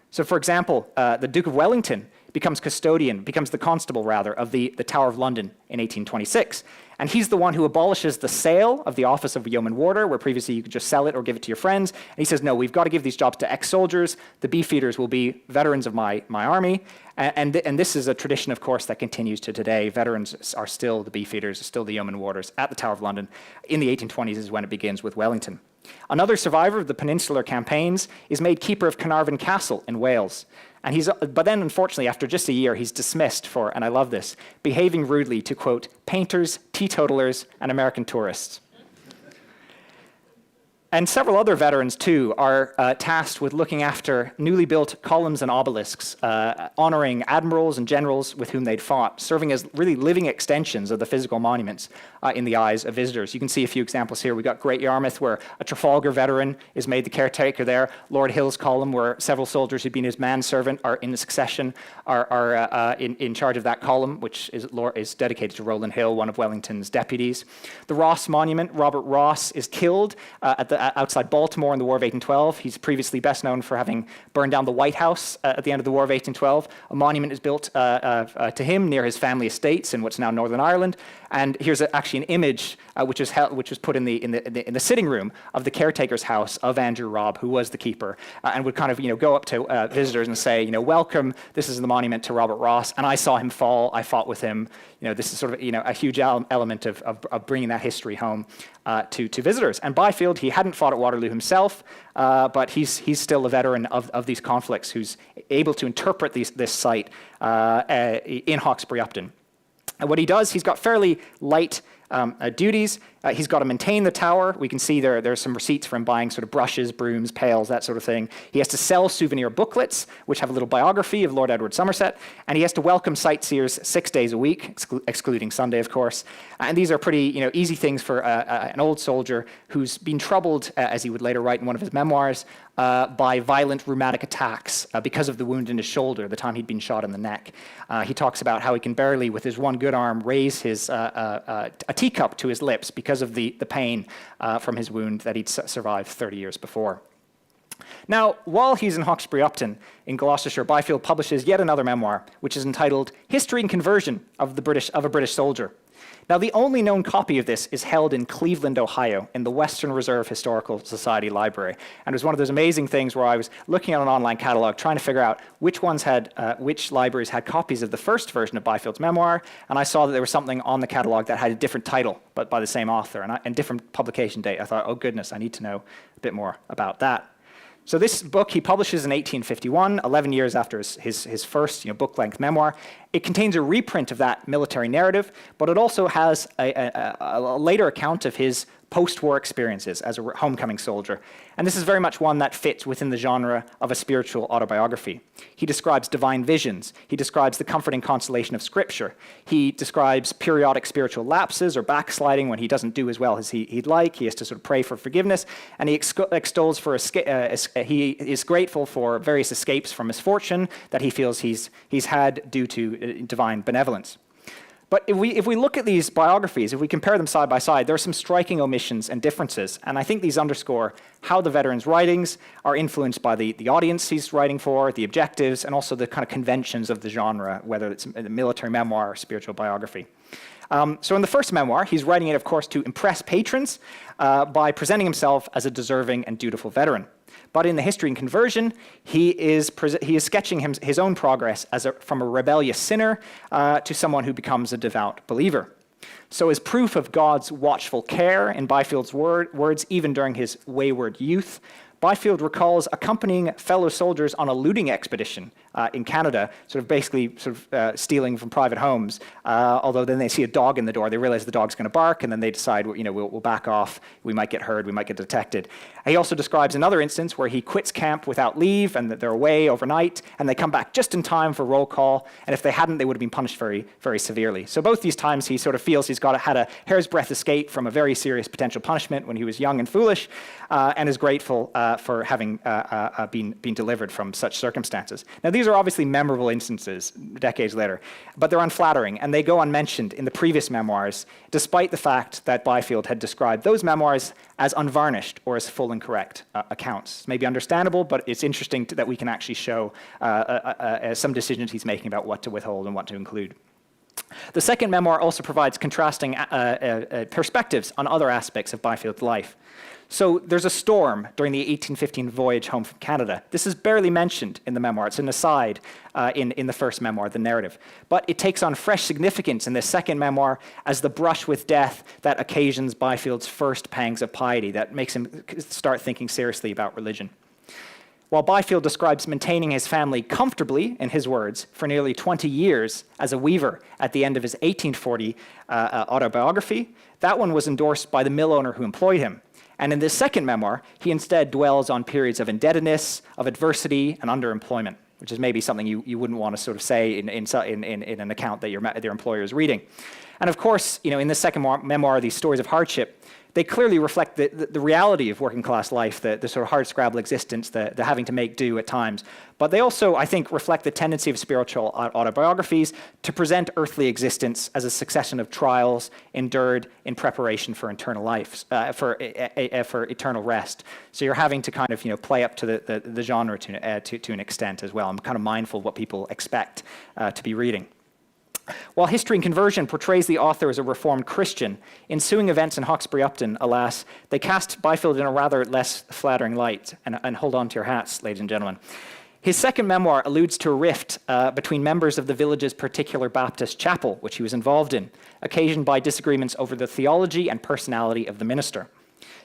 So, for example, the Duke of Wellington becomes the constable, rather, of the Tower of London in 1826. And he's the one who abolishes the sale of the office of yeoman warder, where previously you could just sell it or give it to your friends. And he says, no, we've got to give these jobs to ex-soldiers. The beefeaters will be veterans of my army. And this is a tradition, of course, that continues to today. Veterans are still the beefeaters, still the yeoman warders at the Tower of London. In the 1820s is when it begins with Wellington. Another survivor of the Peninsular campaigns is made keeper of Carnarvon Castle in Wales. But then, unfortunately, after just a year, he's dismissed for, and I love this, behaving rudely to, quote, painters, teetotalers, and American tourists. And several other veterans, too, are tasked with looking after newly built columns and obelisks, honoring admirals and generals with whom they'd fought, serving as really living extensions of the physical monuments in the eyes of visitors. You can see a few examples here. We've got Great Yarmouth, where a Trafalgar veteran is made the caretaker there. Lord Hill's column, where several soldiers who've been his manservant are in succession, are in charge of that column, which is dedicated to Rowland Hill, one of Wellington's deputies. The Ross Monument, Robert Ross is killed outside Baltimore in the War of 1812. He's previously best known for having burned down the White House at the end of the War of 1812. A monument is built to him near his family estates in what's now Northern Ireland. And here's actually an image which was put in the sitting room of the caretaker's house of Andrew Robb, who was the keeper, and would kind of go up to visitors and say, welcome. This is the monument to Robert Ross, and I saw him fall. I fought with him. This is sort of a huge element of bringing that history home to visitors. And Byfield, he hadn't fought at Waterloo himself, but he's still a veteran of these conflicts, who's able to interpret this site in Hawkesbury Upton. And what he does, he's got fairly light duties. He's got to maintain the tower. We can see there's some receipts for him buying sort of brushes, brooms, pails, that sort of thing. He has to sell souvenir booklets, which have a little biography of Lord Edward Somerset. And he has to welcome sightseers 6 days a week, excluding Sunday, of course. And these are pretty easy things for an old soldier who's been troubled, as he would later write in one of his memoirs, by violent rheumatic attacks because of the wound in his shoulder, the time he'd been shot in the neck. He talks about how he can barely, with his one good arm, raise a teacup to his lips because of the pain from his wound that he'd survived 30 years before. Now, while he's in Hawkesbury Upton in Gloucestershire, Byfield publishes yet another memoir, which is entitled History and Conversion of a British Soldier. Now, the only known copy of this is held in Cleveland, Ohio, in the Western Reserve Historical Society Library. And it was one of those amazing things where I was looking at an online catalog, trying to figure out which libraries had copies of the first version of Byfield's memoir, and I saw that there was something on the catalog that had a different title, but by the same author, and different publication date. I thought, oh goodness, I need to know a bit more about that. So this book he publishes in 1851, 11 years after his first book-length memoir. It contains a reprint of that military narrative, but it also has a later account of his post-war experiences as a homecoming soldier. And this is very much one that fits within the genre of a spiritual autobiography. He describes divine visions. He describes the comforting consolation of Scripture. He describes periodic spiritual lapses or backsliding when he doesn't do as well as he'd like. He has to sort of pray for forgiveness. And he extols he is grateful for various escapes from misfortune that he feels he's had due to divine benevolence. But if we look at these biographies, if we compare them side by side, there are some striking omissions and differences. And I think these underscore how the veteran's writings are influenced by the audience he's writing for, the objectives, and also the kind of conventions of the genre, whether it's a military memoir or spiritual biography. So in the first memoir, he's writing it, of course, to impress patrons by presenting himself as a deserving and dutiful veteran. But in the History and Conversion, he is sketching his own progress from a rebellious sinner to someone who becomes a devout believer. So as proof of God's watchful care, in Byfield's words, even during his wayward youth, Byfield recalls accompanying fellow soldiers on a looting expedition in Canada, basically stealing from private homes. Although then they see a dog in the door, they realize the dog's going to bark, and then they decide, we'll back off. We might get heard, we might get detected. He also describes another instance where he quits camp without leave, and that they're away overnight, and they come back just in time for roll call. And if they hadn't, they would have been punished very, very severely. So both these times, he sort of feels he's had a hair's breadth escape from a very serious potential punishment when he was young and foolish, and is grateful for having been delivered from such circumstances. Now, these are obviously memorable instances decades later, but they're unflattering, and they go unmentioned in the previous memoirs, despite the fact that Byfield had described those memoirs as unvarnished or as full and correct accounts. It's maybe understandable, but it's interesting that we can actually show some decisions he's making about what to withhold and what to include. The second memoir also provides contrasting perspectives on other aspects of Byfield's life. So there's a storm during the 1815 voyage home from Canada. This is barely mentioned in the memoir. It's an aside in the first memoir, the narrative. But it takes on fresh significance in the second memoir as the brush with death that occasions Byfield's first pangs of piety, that makes him start thinking seriously about religion. While Byfield describes maintaining his family comfortably, in his words, for nearly 20 years as a weaver at the end of his 1840 autobiography, that one was endorsed by the mill owner who employed him. And in this second memoir, he instead dwells on periods of indebtedness, of adversity, and underemployment, which is maybe something you wouldn't want to sort of say in an account that your employer is reading. And of course, in the second memoir, these stories of hardship, they clearly reflect the reality of working class life, the sort of hard-scrabble existence, the having to make do at times. But they also, I think, reflect the tendency of spiritual autobiographies to present earthly existence as a succession of trials endured in preparation for eternal life, for eternal rest. So you're having to kind of play up to the genre to an extent as well. I'm kind of mindful of what people expect to be reading. While History and Conversion portrays the author as a reformed Christian, ensuing events in Hawkesbury Upton, alas, they cast Byfield in a rather less flattering light. And hold on to your hats, ladies and gentlemen. His second memoir alludes to a rift between members of the village's particular Baptist chapel, which he was involved in, occasioned by disagreements over the theology and personality of the minister.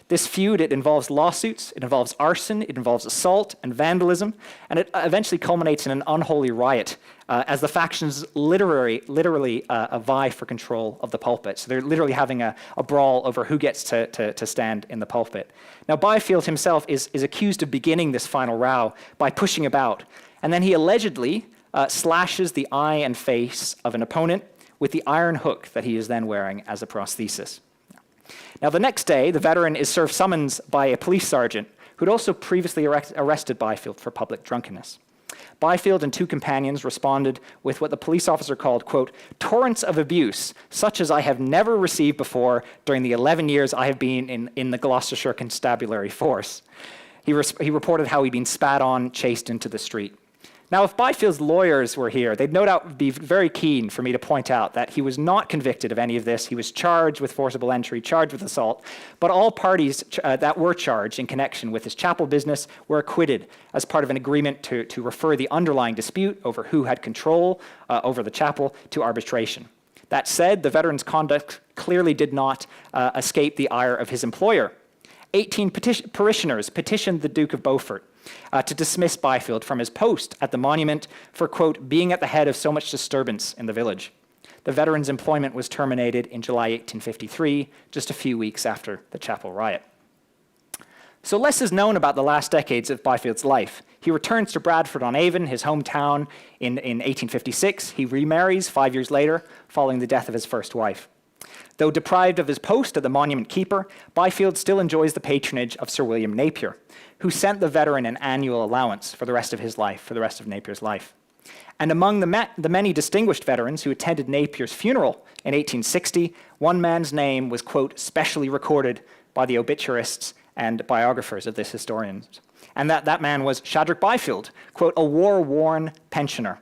This feud, it involves lawsuits, it involves arson, it involves assault and vandalism, and it eventually culminates in an unholy riot as the factions literally vie for control of the pulpit. So they're literally having a brawl over who gets to stand in the pulpit. Now, Byfield himself is accused of beginning this final row by pushing about, and then he allegedly slashes the eye and face of an opponent with the iron hook that he is then wearing as a prosthesis. Now, the next day, the veteran is served summons by a police sergeant who'd also previously arrested Byfield for public drunkenness. Byfield and two companions responded with what the police officer called, quote, torrents of abuse, such as I have never received before during the 11 years I have been in the Gloucestershire Constabulary Force. He reported how he'd been spat on, chased into the street. Now, if Byfield's lawyers were here, they'd no doubt be very keen for me to point out that he was not convicted of any of this. He was charged with forcible entry, charged with assault, but all parties that were charged in connection with his chapel business were acquitted as part of an agreement to refer the underlying dispute over who had control over the chapel to arbitration. That said, the veteran's conduct clearly did not escape the ire of his employer. 18 parishioners petitioned the Duke of Beaufort to dismiss Byfield from his post at the monument for, quote, being at the head of so much disturbance in the village. The veteran's employment was terminated in July 1853, just a few weeks after the chapel riot. So less is known about the last decades of Byfield's life. He returns to Bradford-on-Avon, his hometown, in 1856. He remarries 5 years later, following the death of his first wife. Though deprived of his post as the monument keeper, Byfield still enjoys the patronage of Sir William Napier, who sent the veteran an annual allowance for the rest of his life, for the rest of Napier's life. And among the many distinguished veterans who attended Napier's funeral in 1860, one man's name was, quote, specially recorded by the obituarists and biographers of this historian. And that man was Shadrack Byfield, quote, a war-worn pensioner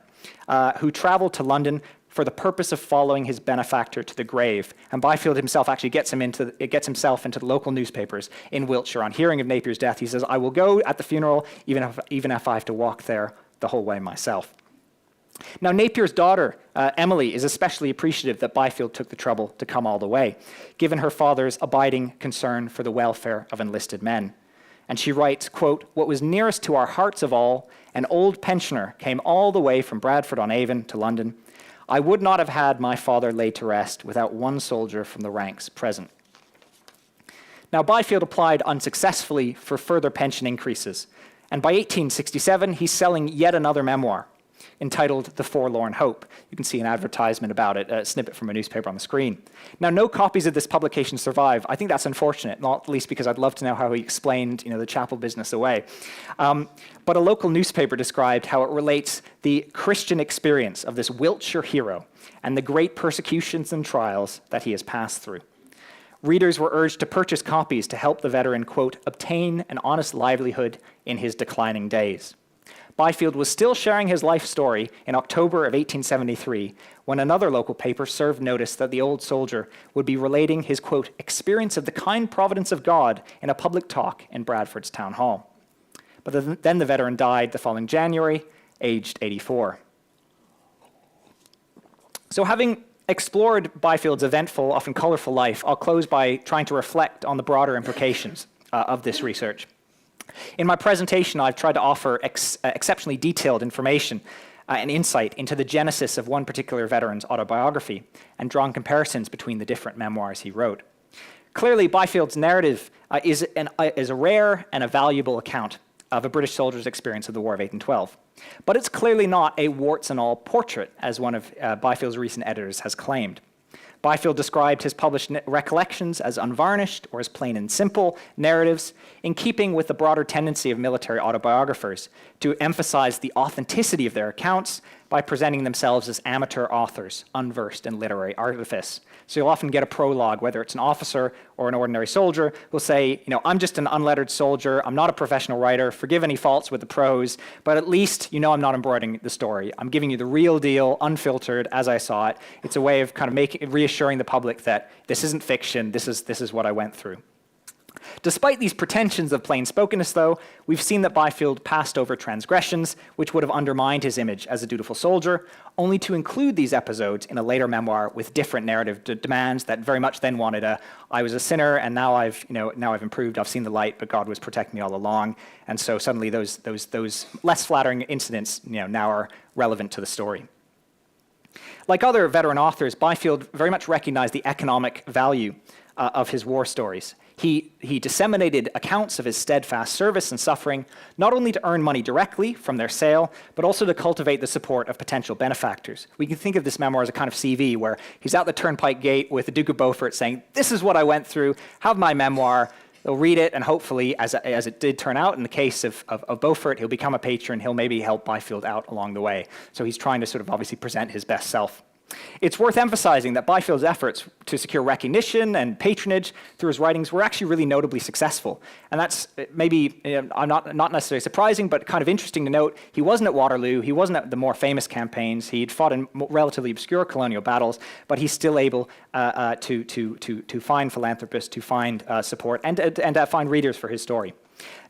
who traveled to London for the purpose of following his benefactor to the grave. And Byfield himself actually gets himself into the local newspapers in Wiltshire. On hearing of Napier's death, he says, I will go at the funeral even if I have to walk there the whole way myself. Now, Napier's daughter, Emily, is especially appreciative that Byfield took the trouble to come all the way, given her father's abiding concern for the welfare of enlisted men. And she writes, quote, "What was nearest to our hearts of all, an old pensioner came all the way from Bradford-on-Avon to London. I would not have had my father laid to rest without one soldier from the ranks present." Now, Byfield applied unsuccessfully for further pension increases, and by 1867, he's selling yet another memoir entitled The Forlorn Hope. You can see an advertisement about it, a snippet from a newspaper on the screen. Now, no copies of this publication survive. I think that's unfortunate, not least because I'd love to know how he explained, the chapel business away. But a local newspaper described how it relates the Christian experience of this Wiltshire hero and the great persecutions and trials that he has passed through. Readers were urged to purchase copies to help the veteran, quote, "obtain an honest livelihood in his declining days." Byfield was still sharing his life story in October of 1873 when another local paper served notice that the old soldier would be relating his, quote, "experience of the kind providence of God" in a public talk in Bradford's town hall. But then the veteran died the following January, aged 84. So having explored Byfield's eventful, often colorful life, I'll close by trying to reflect on the broader implications of this research. In my presentation, I've tried to offer exceptionally detailed information and insight into the genesis of one particular veteran's autobiography and drawn comparisons between the different memoirs he wrote. Clearly, Byfield's narrative is a rare and a valuable account of a British soldier's experience of the War of 1812. But it's clearly not a warts-and-all portrait, as one of Byfield's recent editors has claimed. Byfield described his published recollections as unvarnished or as plain and simple narratives, in keeping with the broader tendency of military autobiographers to emphasize the authenticity of their accounts by presenting themselves as amateur authors, unversed in literary artifice. So you'll often get a prologue, whether it's an officer or an ordinary soldier, who'll say, "I'm just an unlettered soldier, I'm not a professional writer, forgive any faults with the prose, but at least I'm not embroidering the story. I'm giving you the real deal, unfiltered, as I saw it." It's a way of kind of reassuring the public that this isn't fiction, this is what I went through. Despite these pretensions of plain-spokenness, though, we've seen that Byfield passed over transgressions which would have undermined his image as a dutiful soldier, only to include these episodes in a later memoir with different narrative demands that very much then wanted I was a sinner and now I've improved, I've seen the light, but God was protecting me all along. And so suddenly those less flattering incidents now are relevant to the story. Like other veteran authors, Byfield very much recognized the economic value of his war stories. He disseminated accounts of his steadfast service and suffering, not only to earn money directly from their sale, but also to cultivate the support of potential benefactors. We can think of this memoir as a kind of CV, where he's out the turnpike gate with the Duke of Beaufort saying, "This is what I went through, have my memoir." They'll read it, and hopefully, as it did turn out in the case of Beaufort, he'll become a patron, he'll maybe help Byfield out along the way. So he's trying to sort of obviously present his best self. It's worth emphasizing that Byfield's efforts to secure recognition and patronage through his writings were actually really notably successful. And that's maybe not necessarily surprising, but kind of interesting to note. He wasn't at Waterloo, he wasn't at the more famous campaigns, he'd fought in relatively obscure colonial battles, but he's still able to find philanthropists, to find support, and to find readers for his story.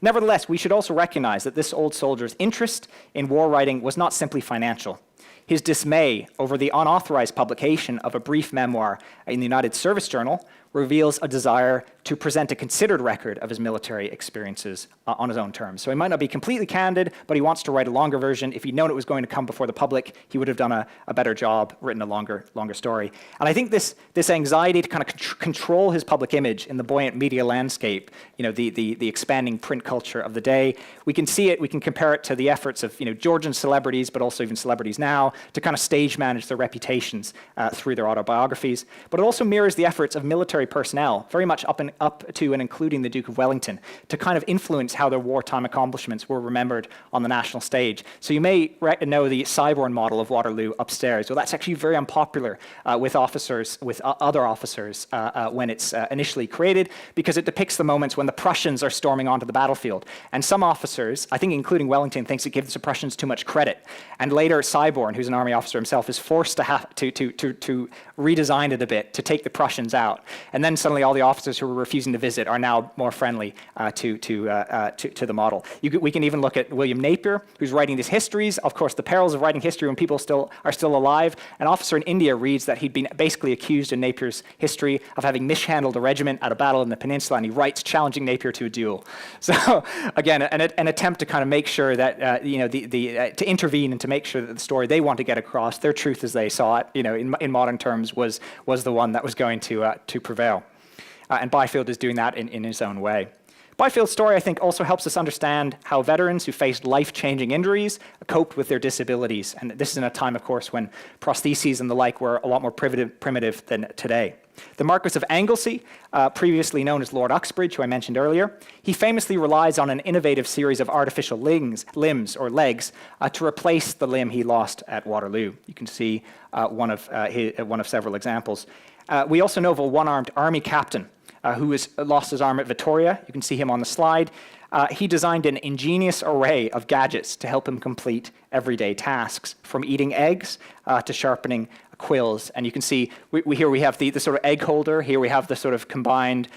Nevertheless, we should also recognize that this old soldier's interest in war writing was not simply financial. His dismay over the unauthorized publication of a brief memoir in the United Service Journal reveals a desire to present a considered record of his military experiences on his own terms. So he might not be completely candid, but he wants to write a longer version. If he'd known it was going to come before the public, he would have done a better job, written a longer story. And I think this anxiety to kind of control his public image in the buoyant media landscape, the expanding print culture of the day, we can see it, we can compare it to the efforts of Georgian celebrities, but also even celebrities now, to kind of stage manage their reputations through their autobiographies. But it also mirrors the efforts of military personnel, very much up to and including the Duke of Wellington, to kind of influence how their wartime accomplishments were remembered on the national stage. So you may know the Cyborn model of Waterloo upstairs. Well, that's actually very unpopular with other officers when it's initially created, because it depicts the moments when the Prussians are storming onto the battlefield. And some officers, I think including Wellington, thinks it gives the Prussians too much credit. And later, Cyborn, who's an army officer himself, is forced to redesign it a bit to take the Prussians out. And then suddenly all the officers who were refusing to visit are now more friendly to the model. We can even look at William Napier, who's writing these histories. Of course, the perils of writing history when people are still alive. An officer in India reads that he'd been basically accused in Napier's history of having mishandled a regiment at a battle in the peninsula, and he writes challenging Napier to a duel. So again, an attempt to kind of make sure that to intervene and to make sure that the story they want to get across, their truth as they saw it, in modern terms, was the one that was going to prevail. And Byfield is doing that in his own way. Byfield's story, I think, also helps us understand how veterans who faced life-changing injuries coped with their disabilities. And this is in a time, of course, when prostheses and the like were a lot more primitive than today. The Marquis of Anglesey, previously known as Lord Uxbridge, who I mentioned earlier, he famously relies on an innovative series of artificial limbs or legs to replace the limb he lost at Waterloo. You can see one of several examples. We also know of a one-armed army captain who lost his arm at Vittoria. You can see him on the slide. He designed an ingenious array of gadgets to help him complete everyday tasks, from eating eggs to sharpening quills. And you can see here we have the sort of egg holder. Here we have the sort of combined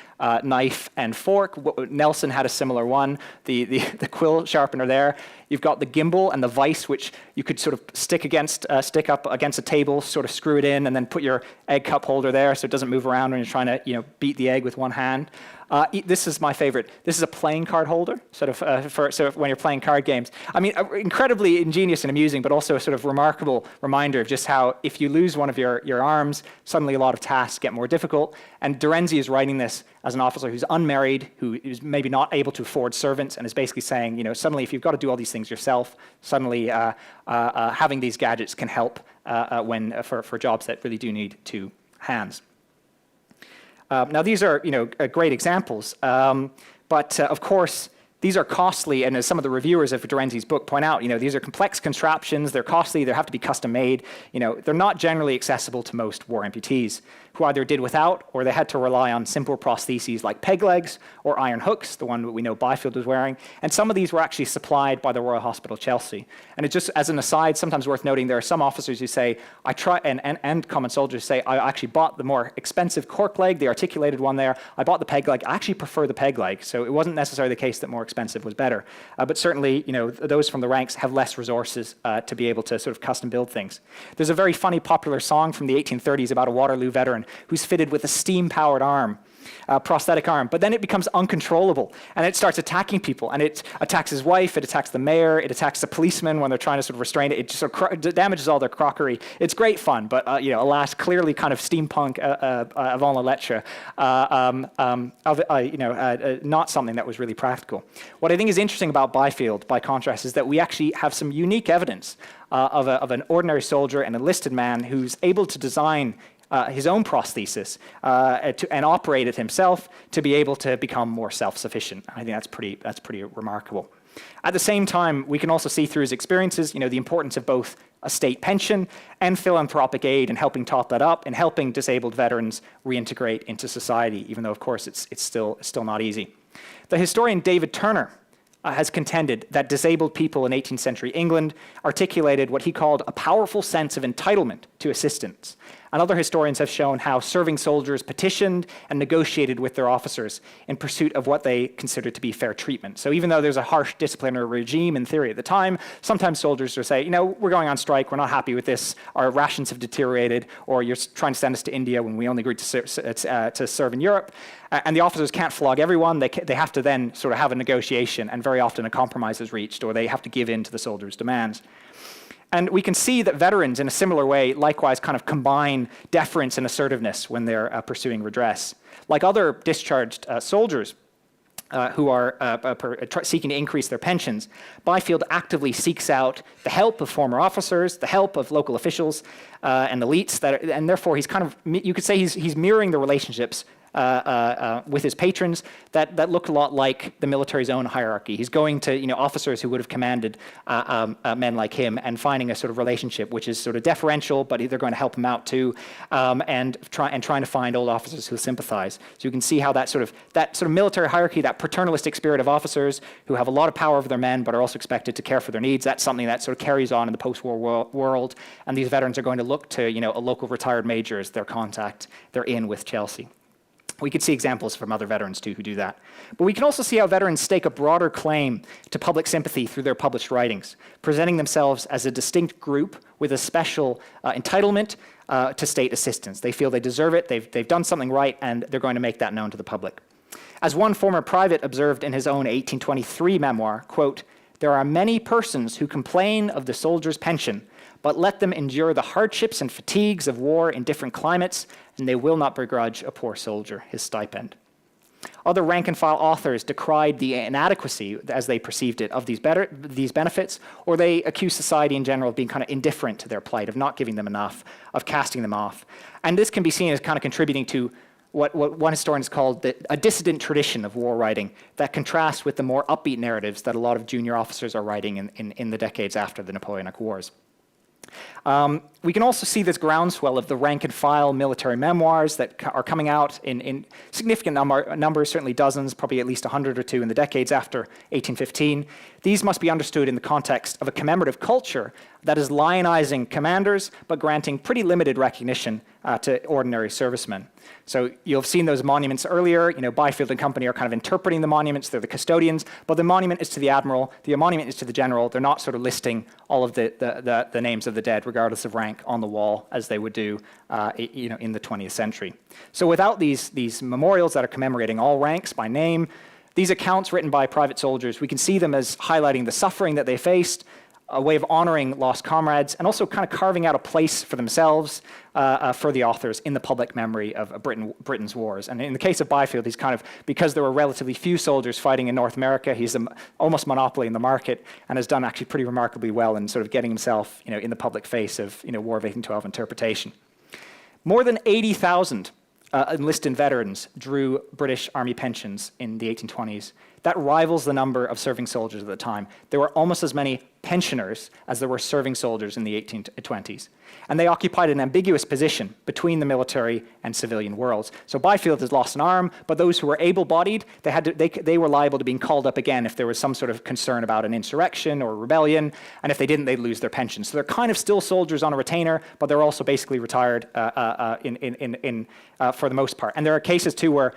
knife and fork. Nelson had a similar one, the quill sharpener there. You've got the gimbal and the vise, which you could sort of stick up against a table, sort of screw it in, and then put your egg cup holder there so it doesn't move around when you're trying to beat the egg with one hand. This is my favorite. This is a playing card holder, sort of when you're playing card games. I mean, incredibly ingenious and amusing, but also a sort of remarkable reminder of just how if you lose one of your arms, suddenly a lot of tasks get more difficult. And Terenzi is writing this as an officer who's unmarried, who is maybe not able to afford servants, and is basically saying, suddenly if you've got to do all these things yourself, suddenly having these gadgets can help for jobs that really do need two hands. Now, these are great examples, but of course, these are costly, and as some of the reviewers of Terenzi's book point out, these are complex contraptions, they're costly, they have to be custom made, they're not generally accessible to most war amputees, who either did without or they had to rely on simple prostheses like peg legs or iron hooks, the one that we know Byfield was wearing, and some of these were actually supplied by the Royal Hospital Chelsea. And it just, as an aside, sometimes worth noting, there are some officers who say, and common soldiers say, I actually bought the more expensive cork leg, the articulated one there, I bought the peg leg, I actually prefer the peg leg, so it wasn't necessarily the case that more expensive was better. But certainly, those from the ranks have less resources to be able to sort of custom build things. There's a very funny popular song from the 1830s about a Waterloo veteran who's fitted with a steam-powered arm, prosthetic arm, but then it becomes uncontrollable, and it starts attacking people, and it attacks his wife, it attacks the mayor, it attacks the policemen when they're trying to sort of restrain it, it just sort of damages all their crockery. It's great fun, but alas, clearly kind of steampunk avant la lettre, not something that was really practical. What I think is interesting about Byfield, by contrast, is that we actually have some unique evidence of an ordinary soldier, an enlisted man, who's able to design his own prosthesis and operate it himself to be able to become more self-sufficient. I think that's pretty remarkable. At the same time, we can also see through his experiences, the importance of both a state pension and philanthropic aid and helping top that up and helping disabled veterans reintegrate into society, even though, of course, it's still not easy. The historian David Turner has contended that disabled people in 18th century England articulated what he called a powerful sense of entitlement to assistance. And other historians have shown how serving soldiers petitioned and negotiated with their officers in pursuit of what they considered to be fair treatment. So even though there's a harsh disciplinary regime in theory at the time, sometimes soldiers will say, we're going on strike, we're not happy with this, our rations have deteriorated, or you're trying to send us to India when we only agreed to serve in Europe. And the officers can't flog everyone, they have to then sort of have a negotiation, and very often a compromise is reached, or they have to give in to the soldiers' demands. And we can see that veterans, in a similar way, likewise kind of combine deference and assertiveness when they're pursuing redress. Like other discharged soldiers who are seeking to increase their pensions, Byfield actively seeks out the help of former officers, the help of local officials and elites, and therefore he's kind of, you could say he's mirroring the relationships with his patrons that looked a lot like the military's own hierarchy. He's going to officers who would have commanded men like him and finding a sort of relationship which is sort of deferential, but they're going to help him out too, and trying to find old officers who sympathize. So you can see how that sort of military hierarchy, that paternalistic spirit of officers who have a lot of power over their men but are also expected to care for their needs, that's something that sort of carries on in the post-war world, and these veterans are going to look to a local retired major as their contact. They're in with Chelsea. We could see examples from other veterans, too, who do that. But we can also see how veterans stake a broader claim to public sympathy through their published writings, presenting themselves as a distinct group with a special entitlement to state assistance. They feel they deserve it, they've done something right, and they're going to make that known to the public. As one former private observed in his own 1823 memoir, quote, "There are many persons who complain of the soldier's pension, but let them endure the hardships and fatigues of war in different climates, and they will not begrudge a poor soldier his stipend." Other rank-and-file authors decried the inadequacy, as they perceived it, of these benefits, or they accused society in general of being kind of indifferent to their plight, of not giving them enough, of casting them off. And this can be seen as kind of contributing to what one historian has called a dissident tradition of war writing that contrasts with the more upbeat narratives that a lot of junior officers are writing in the decades after the Napoleonic Wars. We can also see this groundswell of the rank-and-file military memoirs that are coming out in significant numbers, certainly dozens, probably at least 100 or two in the decades after 1815. These must be understood in the context of a commemorative culture that is lionizing commanders, but granting pretty limited recognition to ordinary servicemen. So you'll have seen those monuments earlier. Byfield and company are kind of interpreting the monuments. They're the custodians, but the monument is to the admiral. The monument is to the general. They're not sort of listing all of the names of the dead, regardless of rank, on the wall, as they would do in the 20th century. So without these memorials that are commemorating all ranks by name, these accounts written by private soldiers, we can see them as highlighting the suffering that they faced, a way of honoring lost comrades, and also kind of carving out a place for themselves, for the authors in the public memory of Britain's wars. And in the case of Byfield, he's kind of, because there were relatively few soldiers fighting in North America, he's almost monopoly in the market and has done actually pretty remarkably well in sort of getting himself in the public face of War of 1812 interpretation. More than 80,000 enlisted veterans drew British Army pensions in the 1820s. That rivals the number of serving soldiers at the time. There were almost as many pensioners as there were serving soldiers in the 1820s. And they occupied an ambiguous position between the military and civilian worlds. So Byfield has lost an arm, but those who were able-bodied, they were liable to being called up again if there was some sort of concern about an insurrection or rebellion, and if they didn't, they'd lose their pension. So they're kind of still soldiers on a retainer, but they're also basically retired for the most part. And there are cases, too, where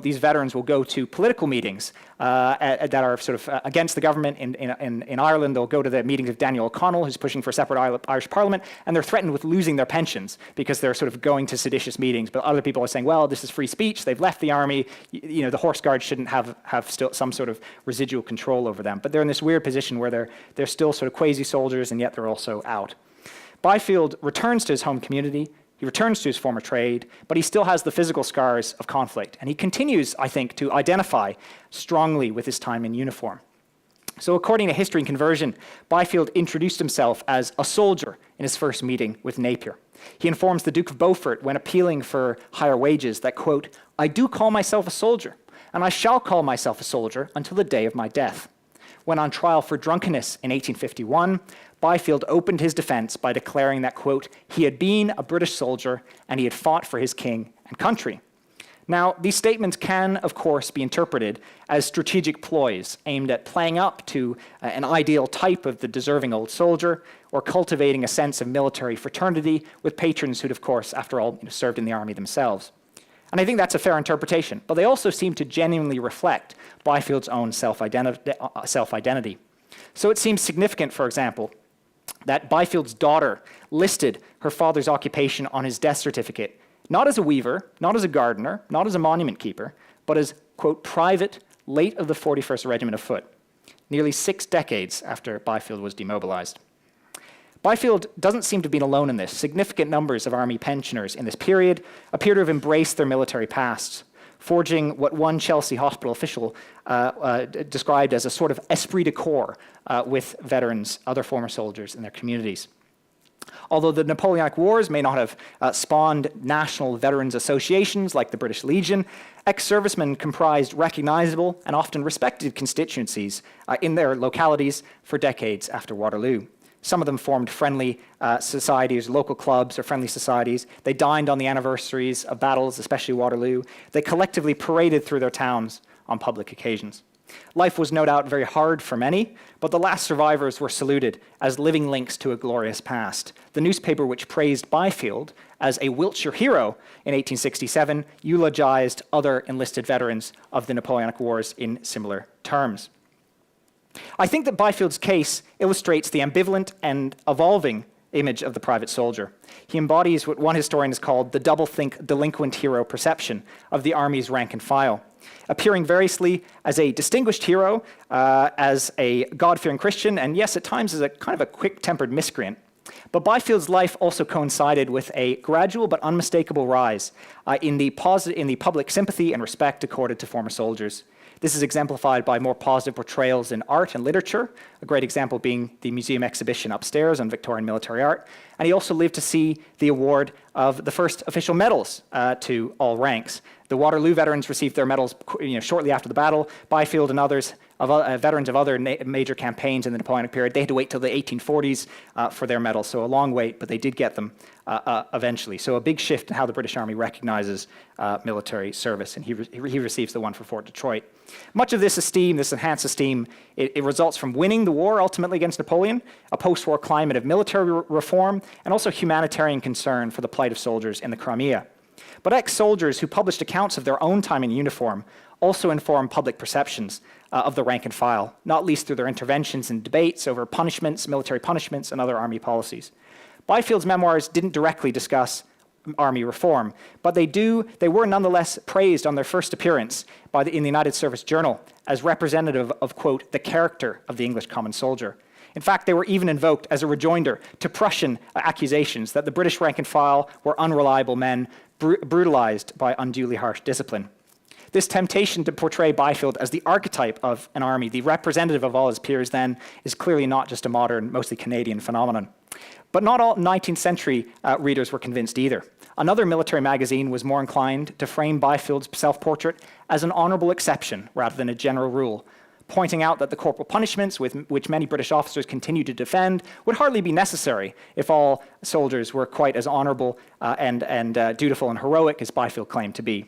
these veterans will go to political meetings that are sort of against the government in Ireland. They'll go to the meetings of Daniel O'Connell, who's pushing for a separate Irish Parliament, and they're threatened with losing their pensions because they're sort of going to seditious meetings. But other people are saying, well, this is free speech. They've left the army. The Horse Guards shouldn't have still some sort of residual control over them. But they're in this weird position where they're still sort of quasi-soldiers, and yet they're also out. Byfield returns to his home community. He returns to his former trade, but he still has the physical scars of conflict. And he continues, I think, to identify strongly with his time in uniform. So according to History and Conversion, Byfield introduced himself as a soldier in his first meeting with Napier. He informs the Duke of Beaufort when appealing for higher wages that, quote, "I do call myself a soldier, and I shall call myself a soldier until the day of my death." When on trial for drunkenness in 1851, Byfield opened his defense by declaring that, quote, he had been a British soldier and he had fought for his king and country. Now, these statements can, of course, be interpreted as strategic ploys aimed at playing up to an ideal type of the deserving old soldier or cultivating a sense of military fraternity with patrons who'd, of course, after all, served in the army themselves. And I think that's a fair interpretation, but they also seem to genuinely reflect Byfield's own self-identity. So it seems significant, for example, that Byfield's daughter listed her father's occupation on his death certificate, not as a weaver, not as a gardener, not as a monument keeper, but as, quote, private, late of the 41st Regiment of Foot, nearly 6 decades after Byfield was demobilized. Byfield doesn't seem to have been alone in this. Significant numbers of army pensioners in this period appear to have embraced their military pasts, forging what one Chelsea hospital official described as a sort of esprit de corps with veterans, other former soldiers in their communities. Although the Napoleonic Wars may not have spawned national veterans associations like the British Legion, ex-servicemen comprised recognizable and often respected constituencies in their localities for decades after Waterloo. Some of them formed friendly societies, local clubs or friendly societies. They dined on the anniversaries of battles, especially Waterloo. They collectively paraded through their towns on public occasions. Life was no doubt very hard for many, but the last survivors were saluted as living links to a glorious past. The newspaper which praised Byfield as a Wiltshire hero in 1867 eulogized other enlisted veterans of the Napoleonic Wars in similar terms. I think that Byfield's case illustrates the ambivalent and evolving image of the private soldier. He embodies what one historian has called the double-think delinquent hero perception of the Army's rank and file, appearing variously as a distinguished hero, as a God-fearing Christian, and yes, at times as a kind of a quick-tempered miscreant. But Byfield's life also coincided with a gradual but unmistakable rise in the public sympathy and respect accorded to former soldiers. This is exemplified by more positive portrayals in art and literature, a great example being the museum exhibition upstairs on Victorian military art. And he also lived to see the award of the first official medals to all ranks. The Waterloo veterans received their medals shortly after the battle. Byfield and others, veterans of other major campaigns in the Napoleonic period, they had to wait till the 1840s for their medals. So a long wait, but they did get them eventually. So a big shift in how the British Army recognizes military service, and he receives the one for Fort Detroit. Much of this esteem, this enhanced esteem, it results from winning the war ultimately against Napoleon, a post-war climate of military reform, and also humanitarian concern for the plight of soldiers in the Crimea. But ex-soldiers who published accounts of their own time in uniform also inform public perceptions of the rank and file, not least through their interventions in debates over punishments, military punishments, and other Army policies. Byfield's memoirs didn't directly discuss Army reform, but they were nonetheless praised on their first appearance in the United Service Journal as representative of, quote, the character of the English common soldier. In fact, they were even invoked as a rejoinder to Prussian accusations that the British rank and file were unreliable men brutalized by unduly harsh discipline. This temptation to portray Byfield as the archetype of an army, the representative of all his peers then, is clearly not just a modern, mostly Canadian phenomenon. But not all 19th century readers were convinced either. Another military magazine was more inclined to frame Byfield's self-portrait as an honorable exception rather than a general rule, pointing out that the corporal punishments which many British officers continued to defend would hardly be necessary if all soldiers were quite as honorable and dutiful and heroic as Byfield claimed to be.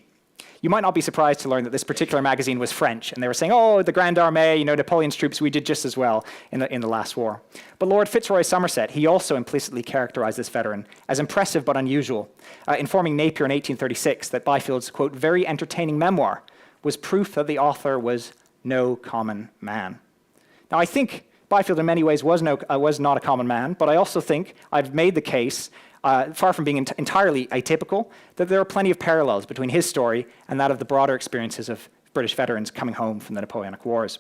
You might not be surprised to learn that this particular magazine was French, and they were saying, oh, the Grande Armée, Napoleon's troops, we did just as well in the last war. But Lord Fitzroy Somerset, he also implicitly characterized this veteran as impressive but unusual, informing Napier in 1836 that Byfield's, quote, very entertaining memoir was proof that the author was no common man. Now, I think Byfield in many ways was not a common man, but I also think I've made the case, far from being entirely atypical, that there are plenty of parallels between his story and that of the broader experiences of British veterans coming home from the Napoleonic Wars.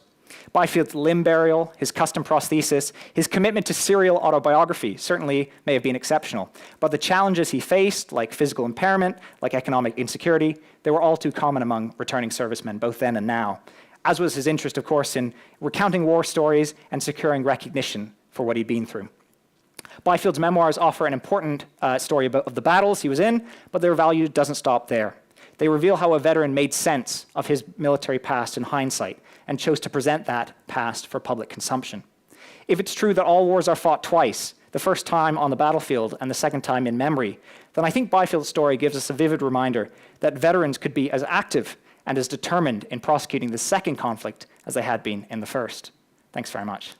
Byfield's limb burial, his custom prosthesis, his commitment to serial autobiography certainly may have been exceptional, but the challenges he faced, like physical impairment, like economic insecurity, they were all too common among returning servicemen, both then and now, as was his interest, of course, in recounting war stories and securing recognition for what he'd been through. Byfield's memoirs offer an important story of the battles he was in, but their value doesn't stop there. They reveal how a veteran made sense of his military past in hindsight and chose to present that past for public consumption. If it's true that all wars are fought twice, the first time on the battlefield and the second time in memory, then I think Byfield's story gives us a vivid reminder that veterans could be as active and as determined in prosecuting the second conflict as they had been in the first. Thanks very much.